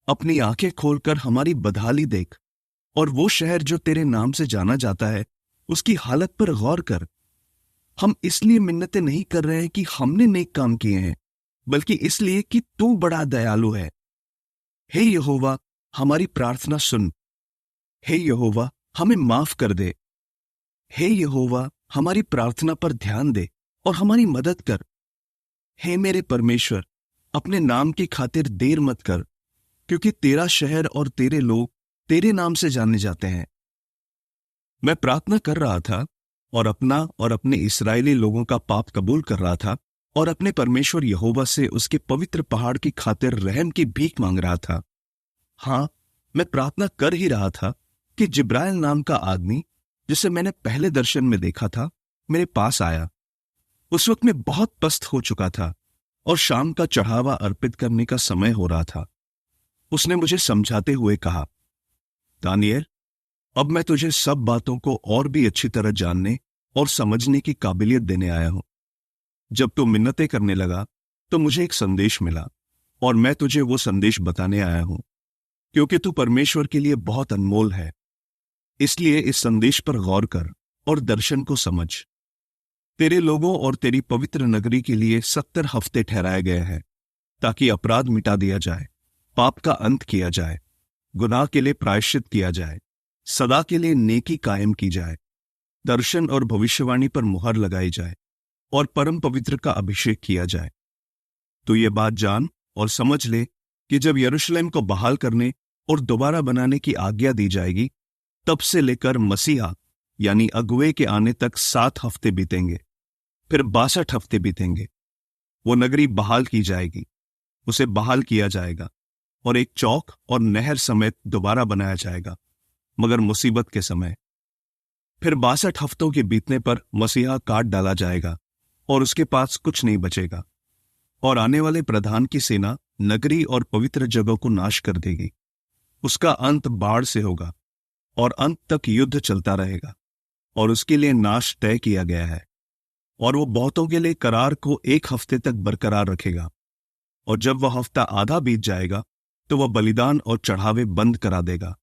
Speaker 1: अपनी आंखें खोलकर हमारी बदहाली देख और वो शहर जो तेरे नाम से जाना जाता है, उसकी हालत पर गौर कर। हम इसलिए मिन्नतें नहीं कर रहे हैं कि हमने नेक काम किए हैं, बल्कि इसलिए कि तू बड़ा दयालु है। हे यहोवा, हमारी प्रार्थना सुन। हे यहोवा, हमें माफ कर दे। हे यहोवा, हमारी प्रार्थना पर ध्यान दे और हमारी मदद कर। हे मेरे परमेश्वर, अपने नाम की खातिर देर मत कर, क्योंकि तेरा शहर और तेरे लोग तेरे नाम से जाने जाते हैं। मैं प्रार्थना कर रहा था और अपना और अपने इस्राएली लोगों का पाप कबूल कर रहा था और अपने परमेश्वर यहोवा से उसके पवित्र पहाड़ की खातिर रहम की भीख मांग रहा था। हाँ, मैं प्रार्थना कर ही रहा था कि जिब्राइल नाम का आदमी, जिसे मैंने पहले दर्शन में देखा था, मेरे पास आया। उस वक्त मैं बहुत पस्त हो चुका था और शाम का चढ़ावा अर्पित करने का समय हो रहा था। उसने मुझे समझाते हुए कहा, दानिएल, अब मैं तुझे सब बातों को और भी अच्छी तरह जानने और समझने की काबिलियत देने आया हूं। जब तू मिन्नतें करने लगा तो मुझे एक संदेश मिला और मैं तुझे वो संदेश बताने आया हूं, क्योंकि तू परमेश्वर के लिए बहुत अनमोल है। इसलिए इस संदेश पर गौर कर और दर्शन को समझ। तेरे लोगों और तेरी पवित्र नगरी के लिए 70 हफ्ते ठहराए गए हैं, ताकि अपराध मिटा दिया जाए, पाप का अंत किया जाए, गुनाह के लिए प्रायश्चित किया जाए, सदा के लिए नेकी कायम की जाए, दर्शन और भविष्यवाणी पर मुहर लगाई जाए और परम पवित्र का अभिषेक किया जाए। तो ये बात जान और समझ ले कि जब यरूशलेम को बहाल करने और दोबारा बनाने की आज्ञा दी जाएगी, तब से लेकर मसीहा यानी अगुवे के आने तक 7 हफ्ते बीतेंगे, फिर 62 हफ्ते बीतेंगे। वो नगरी बहाल की जाएगी, उसे बहाल किया जाएगा और एक चौक और नहर समेत दोबारा बनाया जाएगा, मगर मुसीबत के समय। फिर 62 हफ्तों के बीतने पर मसीहा काट डाला जाएगा और उसके पास कुछ नहीं बचेगा। और आने वाले प्रधान की सेना नगरी और पवित्र जगह को नाश कर देगी। उसका अंत बाढ़ से होगा और अंत तक युद्ध चलता रहेगा, और उसके लिए नाश तय किया गया है। और वो बहुतों के लिए करार को 1 हफ्ते तक बरकरार रखेगा, और जब वह हफ्ता आधा बीत जाएगा तो वह बलिदान और चढ़ावे बंद करा देगा,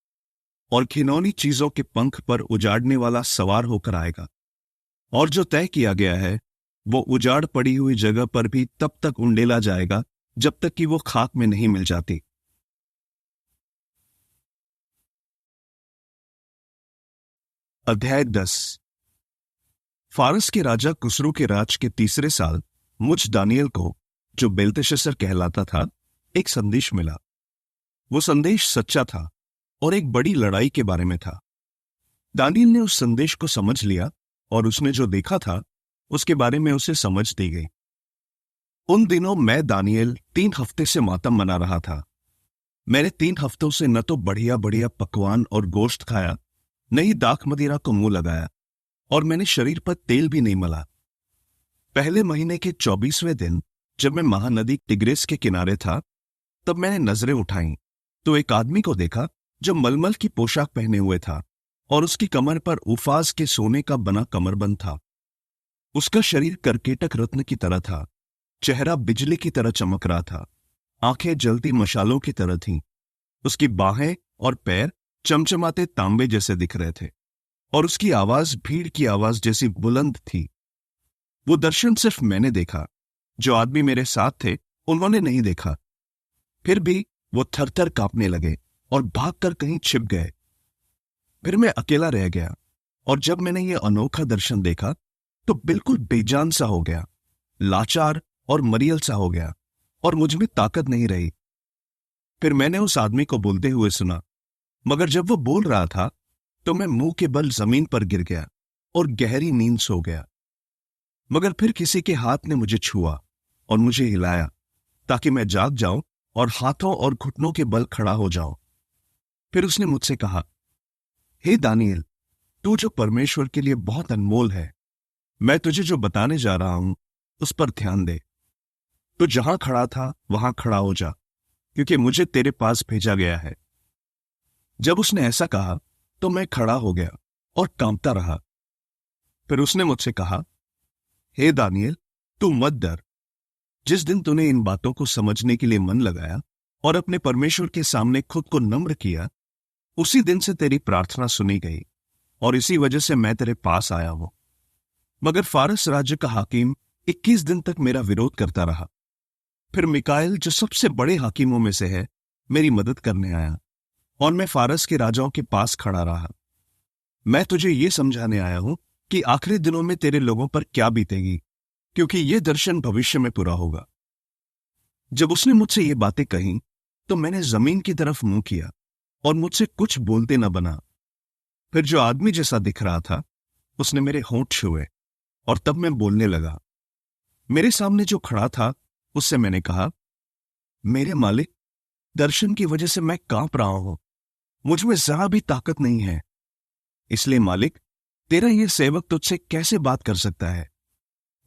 Speaker 1: और खिनौनी चीजों के पंख पर उजाड़ने वाला सवार होकर आएगा। और जो तय किया गया है वो उजाड़ पड़ी हुई जगह पर भी तब तक उंडेला जाएगा जब तक कि वो खाक में नहीं मिल जाती। अध्याय 10। फारस के राजा कुसरू के राज के तीसरे साल मुझ दानियल को, जो बेल्तेशस्सर कहलाता था, एक संदेश मिला। वो संदेश सच्चा था और एक बड़ी लड़ाई के बारे में था। दानियल ने उस संदेश को समझ लिया और उसने जो देखा था उसके बारे में उसे समझ दी गई। उन दिनों मैं दानियल 3 हफ्ते से मातम मना रहा था। मैंने 3 हफ्तों से न तो बढ़िया बढ़िया पकवान और गोश्त खाया, न ही दाख मदिरा को मुंह लगाया, और मैंने शरीर पर तेल भी नहीं मला। पहले महीने के 24वें दिन जब मैं महानदी टिग्रिस के किनारे था, तब मैंने नजरें उठाईं तो एक आदमी को देखा जो मलमल की पोशाक पहने हुए था, और उसकी कमर पर उफाज के सोने का बना कमरबंद था। उसका शरीर करकेटक रत्न की तरह था, चेहरा बिजली की तरह चमक रहा था, आंखें जलती मशालों की तरह थीं। उसकी बाहें और पैर चमचमाते तांबे जैसे दिख रहे थे, और उसकी आवाज भीड़ की आवाज जैसी बुलंद थी। वो दर्शन सिर्फ मैंने देखा, जो आदमी मेरे साथ थे उन्होंने नहीं देखा। फिर भी वो थरथर कांपने लगे और भागकर कहीं छिप गए। फिर मैं अकेला रह गया, और जब मैंने ये अनोखा दर्शन देखा तो बिल्कुल बेजान सा हो गया, लाचार और मरियल सा हो गया, और मुझ में ताकत नहीं रही। फिर मैंने उस आदमी को बोलते हुए सुना, मगर जब वो बोल रहा था तो मैं मुंह के बल जमीन पर गिर गया और गहरी नींद सो गया। मगर फिर किसी के हाथ ने मुझे छुआ और मुझे हिलाया, ताकि मैं जाग जाऊं और हाथों और घुटनों के बल खड़ा हो जाऊं। फिर उसने मुझसे कहा, हे दानियल, तू जो परमेश्वर के लिए बहुत अनमोल है, मैं तुझे जो बताने जा रहा हूं उस पर ध्यान दे। तू जहां खड़ा था वहां खड़ा हो जा, क्योंकि मुझे तेरे पास भेजा गया है। जब उसने ऐसा कहा तो मैं खड़ा हो गया और कांपता रहा। फिर उसने मुझसे कहा, हे दानियल, तू मत डर। जिस दिन तूने इन बातों को समझने के लिए मन लगाया और अपने परमेश्वर के सामने खुद को नम्र किया, उसी दिन से तेरी प्रार्थना सुनी गई, और इसी वजह से मैं तेरे पास आया हूं। मगर फारस राज्य का हाकिम 21 दिन तक मेरा विरोध करता रहा। फिर मिकाएल, जो सबसे बड़े हाकिमों में से है, मेरी मदद करने आया, और मैं फारस के राजाओं के पास खड़ा रहा। मैं तुझे ये समझाने आया हूं कि आखिरी दिनों में तेरे लोगों पर क्या बीतेगी, क्योंकि ये दर्शन भविष्य में पूरा होगा। जब उसने मुझसे ये बातें कहीं तो मैंने जमीन की तरफ मुंह किया और मुझसे कुछ बोलते न बना। फिर जो आदमी जैसा दिख रहा था उसने मेरे होंठ छुए, और तब मैं बोलने लगा। मेरे सामने जो खड़ा था उससे मैंने कहा, मेरे मालिक, दर्शन की वजह से मैं कांप रहा हूं, मुझ में जरा भी ताकत नहीं है। इसलिए मालिक, तेरा यह सेवक तुझसे कैसे बात कर सकता है?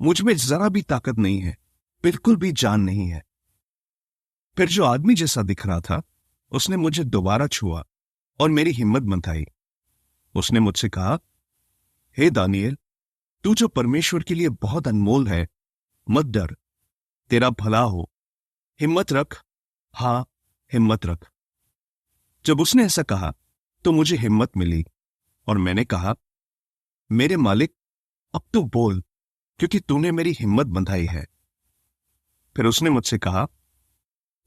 Speaker 1: मुझ में जरा भी ताकत नहीं है, बिल्कुल भी जान नहीं है। फिर जो आदमी जैसा दिख रहा था उसने मुझे दोबारा छुआ और मेरी हिम्मत बंधाई। उसने मुझसे कहा, हे दानियल, तू जो परमेश्वर के लिए बहुत अनमोल है, मत डर, तेरा भला हो, हिम्मत रख, हाँ हिम्मत रख। जब उसने ऐसा कहा तो मुझे हिम्मत मिली, और मैंने कहा, मेरे मालिक, अब तू बोल, क्योंकि तूने मेरी हिम्मत बंधाई है। फिर उसने मुझसे कहा,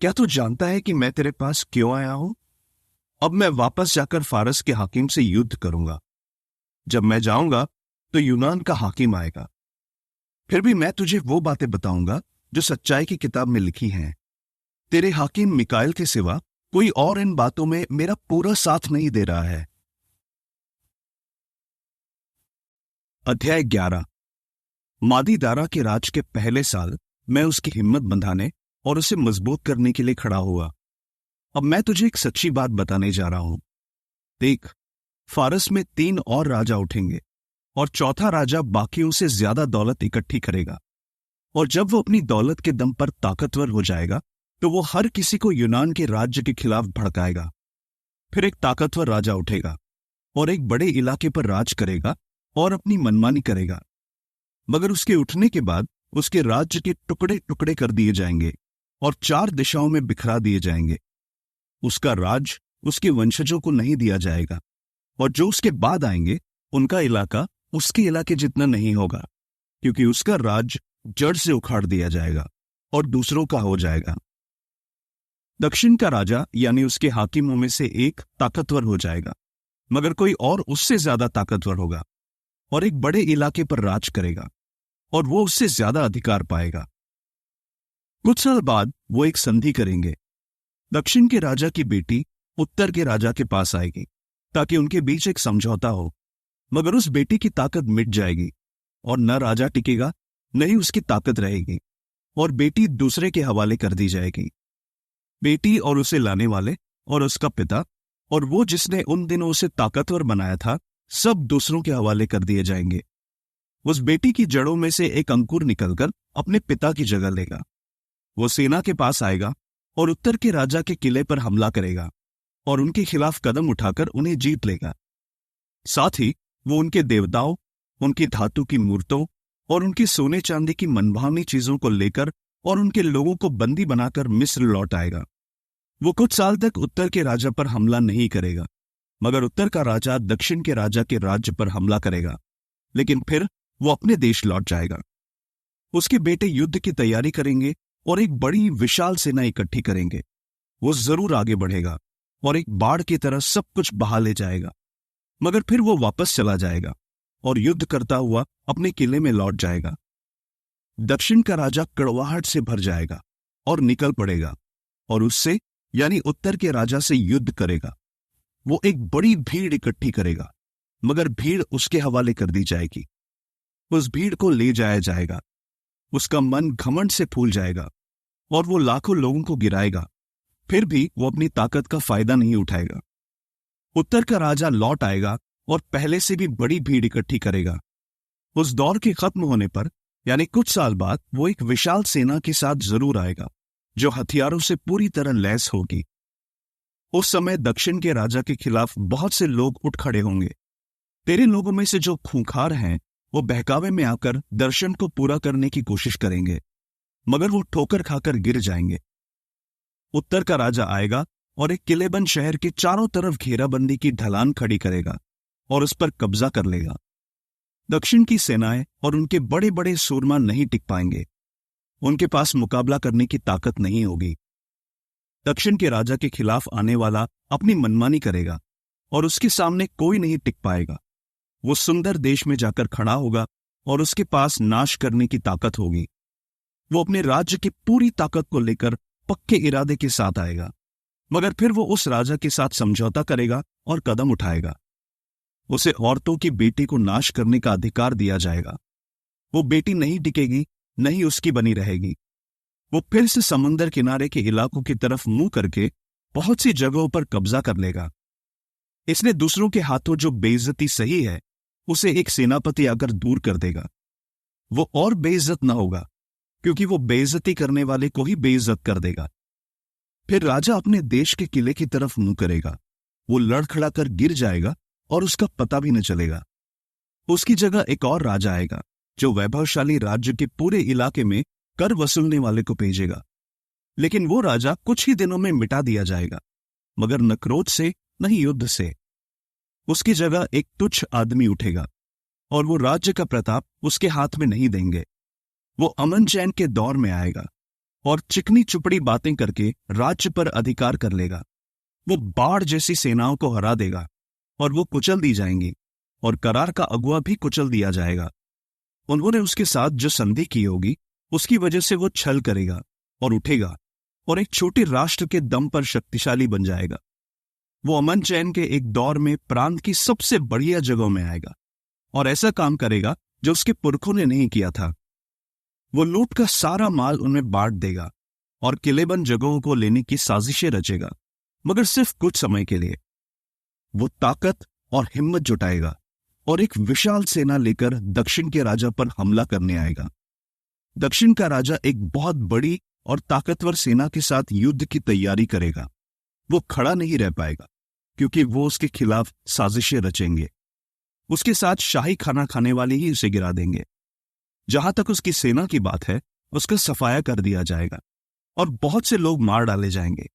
Speaker 1: क्या तू जानता है कि मैं तेरे पास क्यों आया हूं? अब मैं वापस जाकर फारस के हाकिम से युद्ध करूंगा। जब मैं जाऊंगा तो यूनान का हाकिम आएगा। फिर भी मैं तुझे वो बातें बताऊंगा जो सच्चाई की किताब में लिखी हैं। तेरे हाकिम मिकाएल के सिवा कोई और इन बातों में मेरा पूरा साथ नहीं दे रहा है। अध्याय 11। मादी दारा के राज के पहले साल मैं उसकी हिम्मत बंधाने और उसे मजबूत करने के लिए खड़ा हुआ। अब मैं तुझे एक सच्ची बात बताने जा रहा हूं। देख, फारस में 3 और राजा उठेंगे, और चौथा राजा बाकियों से ज्यादा दौलत इकट्ठी करेगा। और जब वो अपनी दौलत के दम पर ताकतवर हो जाएगा तो वो हर किसी को यूनान के राज्य के खिलाफ भड़काएगा। फिर एक ताकतवर राजा उठेगा और एक बड़े इलाके पर राज करेगा और अपनी मनमानी करेगा। मगर उसके उठने के बाद उसके राज्य के टुकड़े टुकड़े कर दिए जाएंगे और 4 दिशाओं में बिखरा दिए जाएंगे। उसका राज उसके वंशजों को नहीं दिया जाएगा और जो उसके बाद आएंगे उनका इलाका उसके इलाके जितना नहीं होगा, क्योंकि उसका राज जड़ से उखाड़ दिया जाएगा और दूसरों का हो जाएगा। दक्षिण का राजा यानी उसके हाकिमों में से एक ताकतवर हो जाएगा, मगर कोई और उससे ज्यादा ताकतवर होगा और एक बड़े इलाके पर राज करेगा और वो उससे ज्यादा अधिकार पाएगा। कुछ साल बाद वो एक संधि करेंगे। दक्षिण के राजा की बेटी उत्तर के राजा के पास आएगी ताकि उनके बीच एक समझौता हो, मगर उस बेटी की ताकत मिट जाएगी और न राजा टिकेगा न ही उसकी ताकत रहेगी और बेटी दूसरे के हवाले कर दी जाएगी। बेटी और उसे लाने वाले और उसका पिता और वो जिसने उन दिनों उसे ताकतवर बनाया था सब दूसरों के हवाले कर दिए जाएंगे। उस बेटी की जड़ों में से एक अंकुर निकलकर अपने पिता की जगह लेगा। वो सेना के पास आएगा और उत्तर के राजा के किले पर हमला करेगा और उनके खिलाफ कदम उठाकर उन्हें जीत लेगा। साथ ही वो उनके देवताओं, उनकी धातु की मूर्तों और उनकी सोने चांदी की मनभावनी चीजों को लेकर और उनके लोगों को बंदी बनाकर मिस्र लौट आएगा। वो कुछ साल तक उत्तर के राजा पर हमला नहीं करेगा, मगर उत्तर का राजा दक्षिण के राजा के राज्य पर हमला करेगा, लेकिन फिर वो अपने देश लौट जाएगा। उसके बेटे युद्ध की तैयारी करेंगे और एक बड़ी विशाल सेना इकट्ठी करेंगे। वो जरूर आगे बढ़ेगा और एक बाढ़ की तरह सब कुछ बहा ले जाएगा, मगर फिर वो वापस चला जाएगा और युद्ध करता हुआ अपने किले में लौट जाएगा। दक्षिण का राजा कड़वाहट से भर जाएगा और निकल पड़ेगा और उससे यानी उत्तर के राजा से युद्ध करेगा। वो एक बड़ी भीड़ इकट्ठी करेगा, मगर भीड़ उसके हवाले कर दी जाएगी। उस भीड़ को ले जाया जाएगा। उसका मन घमंड से फूल जाएगा और वो लाखों लोगों को गिराएगा, फिर भी वो अपनी ताकत का फायदा नहीं उठाएगा। उत्तर का राजा लौट आएगा और पहले से भी बड़ी भीड़ इकट्ठी करेगा। उस दौर के खत्म होने पर यानी कुछ साल बाद वो एक विशाल सेना के साथ जरूर आएगा जो हथियारों से पूरी तरह लैस होगी। उस समय दक्षिण के राजा के खिलाफ बहुत से लोग उठ खड़े होंगे। तेरे लोगों में से जो खूंखार हैं वो बहकावे में आकर दर्शन को पूरा करने की कोशिश करेंगे, मगर वो ठोकर खाकर गिर जाएंगे। उत्तर का राजा आएगा और एक किलेबंद शहर के चारों तरफ घेराबंदी की ढलान खड़ी करेगा और उस पर कब्जा कर लेगा। दक्षिण की सेनाएं और उनके बड़े बड़े सूरमा नहीं टिक पाएंगे। उनके पास मुकाबला करने की ताकत नहीं होगी। दक्षिण के राजा के खिलाफ आने वाला अपनी मनमानी करेगा और उसके सामने कोई नहीं टिक पाएगा। वो सुंदर देश में जाकर खड़ा होगा और उसके पास नाश करने की ताकत होगी। वो अपने राज्य की पूरी ताकत को लेकर पक्के इरादे के साथ आएगा, मगर फिर वो उस राजा के साथ समझौता करेगा और कदम उठाएगा। उसे औरतों की बेटी को नाश करने का अधिकार दिया जाएगा। वो बेटी नहीं टिकेगी, नहीं उसकी बनी रहेगी। वो फिर से समंदर किनारे के इलाकों की तरफ मुंह करके बहुत सी जगहों पर कब्जा कर लेगा। इसने दूसरों के हाथों जो बेइज्जती सही है उसे एक सेनापति आकर दूर कर देगा। वो और बेइज्जत न होगा, क्योंकि वो बेइज्जती करने वाले को ही बेइज्जत कर देगा। फिर राजा अपने देश के किले की तरफ मुंह करेगा। वो लड़खड़ा कर गिर जाएगा और उसका पता भी न चलेगा। उसकी जगह एक और राजा आएगा जो वैभवशाली राज्य के पूरे इलाके में कर वसूलने वाले को भेजेगा। लेकिन वो राजा कुछ ही दिनों में मिटा दिया जाएगा, मगर न क्रोध से न ही युद्ध से। उसकी जगह एक तुच्छ आदमी उठेगा और वो राज्य का प्रताप उसके हाथ में नहीं देंगे। वो अमन चैन के दौर में आएगा और चिकनी चुपड़ी बातें करके राज्य पर अधिकार कर लेगा। वो बाढ़ जैसी सेनाओं को हरा देगा और वो कुचल दी जाएंगी और करार का अगुआ भी कुचल दिया जाएगा। उन्होंने उसके साथ जो संधि की होगी उसकी वजह से वो छल करेगा और उठेगा और एक छोटे राष्ट्र के दम पर शक्तिशाली बन जाएगा। वो अमन चैन के एक दौर में प्रांत की सबसे बढ़िया जगहों में आएगा और ऐसा काम करेगा जो उसके पुरखों ने नहीं किया था। वो लूट का सारा माल उनमें बांट देगा और किलेबंद जगहों को लेने की साजिशें रचेगा, मगर सिर्फ कुछ समय के लिए। वो ताकत और हिम्मत जुटाएगा और एक विशाल सेना लेकर दक्षिण के राजा पर हमला करने आएगा। दक्षिण का राजा एक बहुत बड़ी और ताकतवर सेना के साथ युद्ध की तैयारी करेगा। वो खड़ा नहीं रह पाएगा क्योंकि वो उसके खिलाफ साजिशें रचेंगे। उसके साथ शाही खाना खाने वाले ही उसे गिरा देंगे। जहां तक उसकी सेना की बात है, उसका सफाया कर दिया जाएगा और बहुत से लोग मार डाले जाएंगे।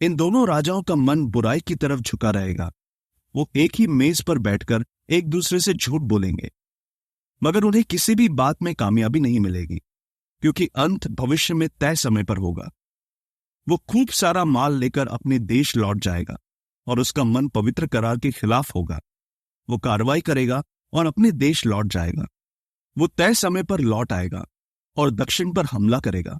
Speaker 1: इन दोनों राजाओं का मन बुराई की तरफ झुका रहेगा। वो एक ही मेज पर बैठकर एक दूसरे से झूठ बोलेंगे, मगर उन्हें किसी भी बात में कामयाबी नहीं मिलेगी क्योंकि अंत भविष्य में तय समय पर होगा। वो खूब सारा माल लेकर अपने देश लौट जाएगा और उसका मन पवित्र करार के खिलाफ होगा। वो कार्रवाई करेगा और अपने देश लौट जाएगा। वो तय समय पर लौट आएगा और दक्षिण पर हमला करेगा,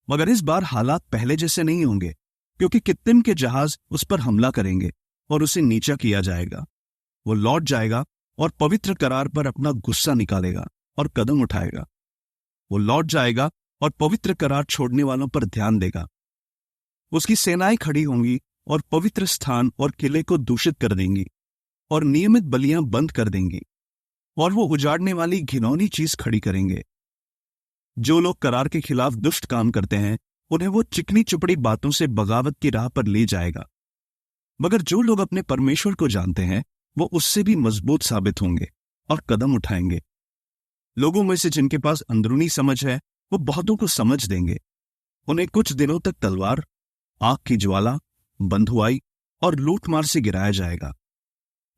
Speaker 1: मगर इस बार हालात पहले जैसे नहीं होंगे क्योंकि कित्तिम के जहाज उस पर हमला करेंगे और उसे नीचा किया जाएगा। वो लौट जाएगा और पवित्र करार पर अपना गुस्सा निकालेगा और कदम उठाएगा। वो लौट जाएगा और पवित्र करार छोड़ने वालों पर ध्यान देगा। उसकी सेनाएं खड़ी होंगी और पवित्र स्थान और किले को दूषित कर देंगी और नियमित बलियां बंद कर देंगी, और वो उजाड़ने वाली घिनौनी चीज खड़ी करेंगे। जो लोग करार के खिलाफ दुष्ट काम करते हैं, उन्हें वो चिकनी चुपड़ी बातों से बगावत की राह पर ले जाएगा, मगर जो लोग अपने परमेश्वर को जानते हैं, वो उससे भी मजबूत साबित होंगे और कदम उठाएंगे। लोगों में से जिनके पास अंदरूनी समझ है, वो बहुतों को समझ देंगे। उन्हें कुछ दिनों तक तलवार, आग की ज्वाला, बंधुआई और लूटमार से गिराया जाएगा,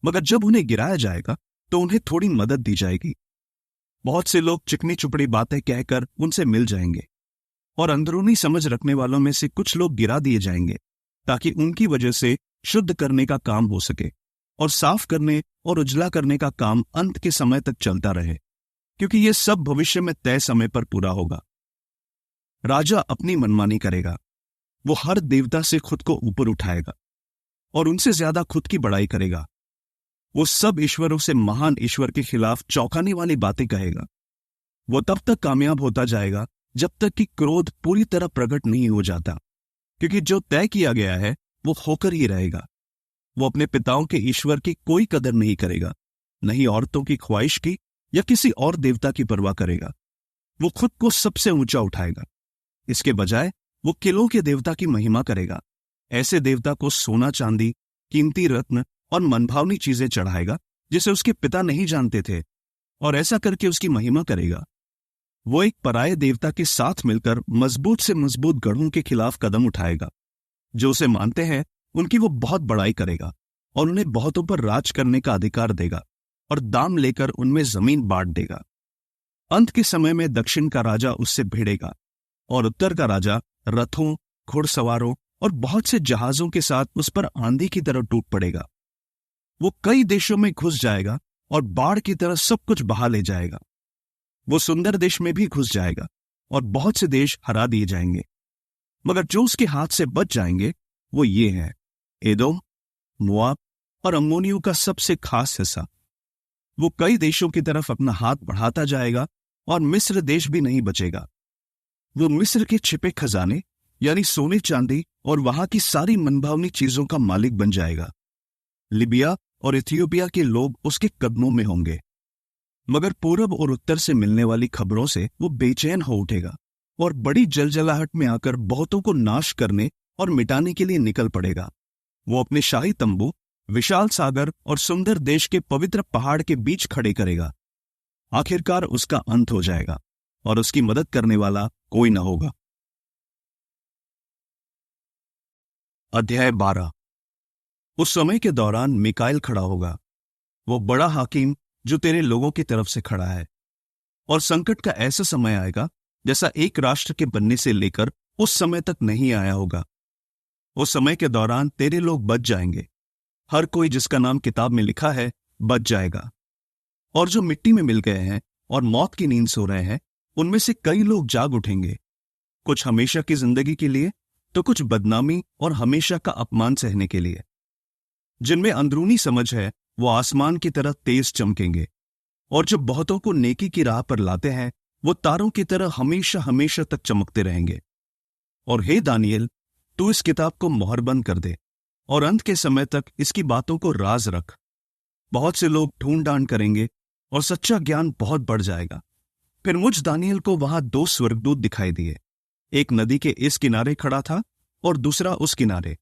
Speaker 1: मगर जब उन्हें गिराया जाएगा तो उन्हें थोड़ी मदद दी जाएगी। बहुत से लोग चिकनी चुपड़ी बातें कहकर उनसे मिल जाएंगे और अंदरूनी समझ रखने वालों में से कुछ लोग गिरा दिए जाएंगे ताकि उनकी वजह से शुद्ध करने का काम हो सके और साफ करने और उजला करने का काम अंत के समय तक चलता रहे, क्योंकि यह सब भविष्य में तय समय पर पूरा होगा। राजा अपनी मनमानी करेगा। वो हर देवता से खुद को ऊपर उठाएगा और उनसे ज्यादा खुद की बड़ाई करेगा। वो सब ईश्वरों से महान ईश्वर के खिलाफ चौंकाने वाली बातें कहेगा। वो तब तक कामयाब होता जाएगा जब तक कि क्रोध पूरी तरह प्रकट नहीं हो जाता, क्योंकि जो तय किया गया है वो होकर ही रहेगा। वो अपने पिताओं के ईश्वर की कोई कदर नहीं करेगा, नहीं औरतों की ख्वाहिश की या किसी और देवता की परवाह करेगा। वो खुद को सबसे ऊंचा उठाएगा। इसके बजाय वो किलों के देवता की महिमा करेगा। ऐसे देवता को सोना, चांदी, कीमती रत्न और मनभावनी चीजें चढ़ाएगा जिसे उसके पिता नहीं जानते थे, और ऐसा करके उसकी महिमा करेगा। वो एक पराये देवता के साथ मिलकर मजबूत से मजबूत गढ़ों के खिलाफ कदम उठाएगा। जो उसे मानते हैं उनकी वो बहुत बड़ाई करेगा और उन्हें बहुतों पर राज करने का अधिकार देगा और दाम लेकर उनमें जमीन बांट देगा। अंत के समय में दक्षिण का राजा उससे भिड़ेगा और उत्तर का राजा रथों, घुड़सवारों और बहुत से जहाजों के साथ उस पर आंधी की तरह टूट पड़ेगा। वो कई देशों में घुस जाएगा और बाढ़ की तरह सब कुछ बहा ले जाएगा। वो सुंदर देश में भी घुस जाएगा और बहुत से देश हरा दिए जाएंगे, मगर जो उसके हाथ से बच जाएंगे वो ये हैं: एदोम, मोआब और अम्मोनियों का सबसे खास हिस्सा। वो कई देशों की तरफ अपना हाथ बढ़ाता जाएगा और मिस्र देश भी नहीं बचेगा। वो मिस्र के छिपे खजाने यानी सोने, चांदी और वहां की सारी मनभावनी चीजों का मालिक बन जाएगा। लिबिया और इथियोपिया के लोग उसके कदमों में होंगे, मगर पूरब और उत्तर से मिलने वाली खबरों से वो बेचैन हो उठेगा और बड़ी जलजलाहट में आकर बहुतों को नाश करने और मिटाने के लिए निकल पड़ेगा। वो अपने शाही तंबू विशाल सागर और सुंदर देश के पवित्र पहाड़ के बीच खड़े करेगा। आखिरकार उसका अंत हो जाएगा और उसकी मदद करने वाला कोई न होगा। अध्याय 12। उस समय के दौरान मिकाएल खड़ा होगा, वो बड़ा हाकिम जो तेरे लोगों की तरफ से खड़ा है। और संकट का ऐसा समय आएगा जैसा एक राष्ट्र के बनने से लेकर उस समय तक नहीं आया होगा। उस समय के दौरान तेरे लोग बच जाएंगे। हर कोई जिसका नाम किताब में लिखा है बच जाएगा। और जो मिट्टी में मिल गए हैं और मौत की नींद सो रहे हैं, उनमें से कई लोग जाग उठेंगे, कुछ हमेशा की जिंदगी के लिए तो कुछ बदनामी और हमेशा का अपमान सहने के लिए। जिनमें अंदरूनी समझ है वो आसमान की तरह तेज चमकेंगे, और जो बहुतों को नेकी की राह पर लाते हैं वो तारों की तरह हमेशा हमेशा तक चमकते रहेंगे। और हे दानियल, तू इस किताब को मोहरबंद कर दे और अंत के समय तक इसकी बातों को राज रख। बहुत से लोग ढूंढ डांड करेंगे और सच्चा ज्ञान बहुत बढ़ जाएगा, फिर मुझ दानियल को वहां दो स्वर्गदूत दिखाई दिए, एक नदी के इस किनारे खड़ा था और दूसरा उस किनारे।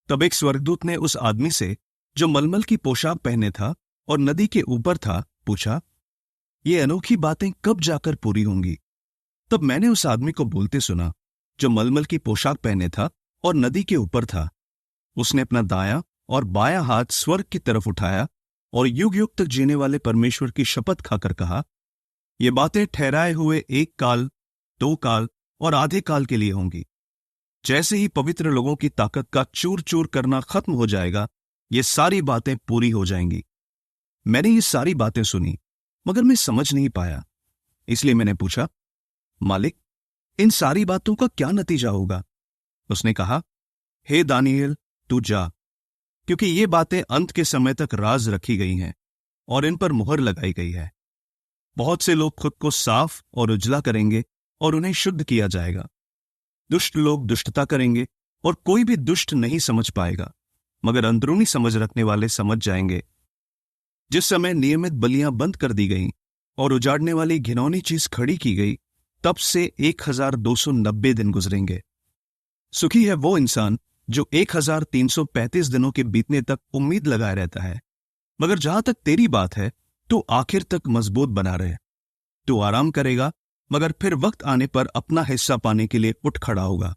Speaker 1: तब एक स्वर्गदूत ने उस आदमी से जो मलमल की पोशाक पहने था और नदी के ऊपर था पूछा, ये अनोखी बातें कब जाकर पूरी होंगी? तब मैंने उस आदमी को बोलते सुना जो मलमल की पोशाक पहने था और नदी के ऊपर था। उसने अपना दायां और बायां हाथ स्वर्ग की तरफ उठाया और युग युग तक जीने वाले परमेश्वर की शपथ खाकर कहा, ये बातें ठहराए हुए 1 काल, 2 काल और आधे काल के लिए होंगी। जैसे ही पवित्र लोगों की ताकत का चूर चूर करना खत्म हो जाएगा, ये सारी बातें पूरी हो जाएंगी। मैंने ये सारी बातें सुनी, मगर मैं समझ नहीं पाया। इसलिए मैंने पूछा, मालिक, इन सारी बातों का क्या नतीजा होगा? उसने कहा, हे दानिएल, तू जा, क्योंकि ये बातें अंत के समय तक राज रखी गई हैं और इन पर मुहर लगाई गई है। बहुत से लोग खुद को साफ और उजला करेंगे और उन्हें शुद्ध किया जाएगा। दुष्ट लोग दुष्टता करेंगे और कोई भी दुष्ट नहीं समझ पाएगा, मगर अंदरूनी समझ रखने वाले समझ जाएंगे। जिस समय नियमित बलियां बंद कर दी गईं और उजाड़ने वाली घिनौनी चीज खड़ी की गई, तब से 1290 दिन गुजरेंगे। सुखी है वो इंसान जो 1335 दिनों के बीतने तक उम्मीद लगाए रहता है। मगर जहां तक तेरी बात है, तो आखिर तक मजबूत बना रहे। तू आराम करेगा, मगर फिर वक्त आने पर अपना हिस्सा पाने के लिए उठ खड़ा होगा।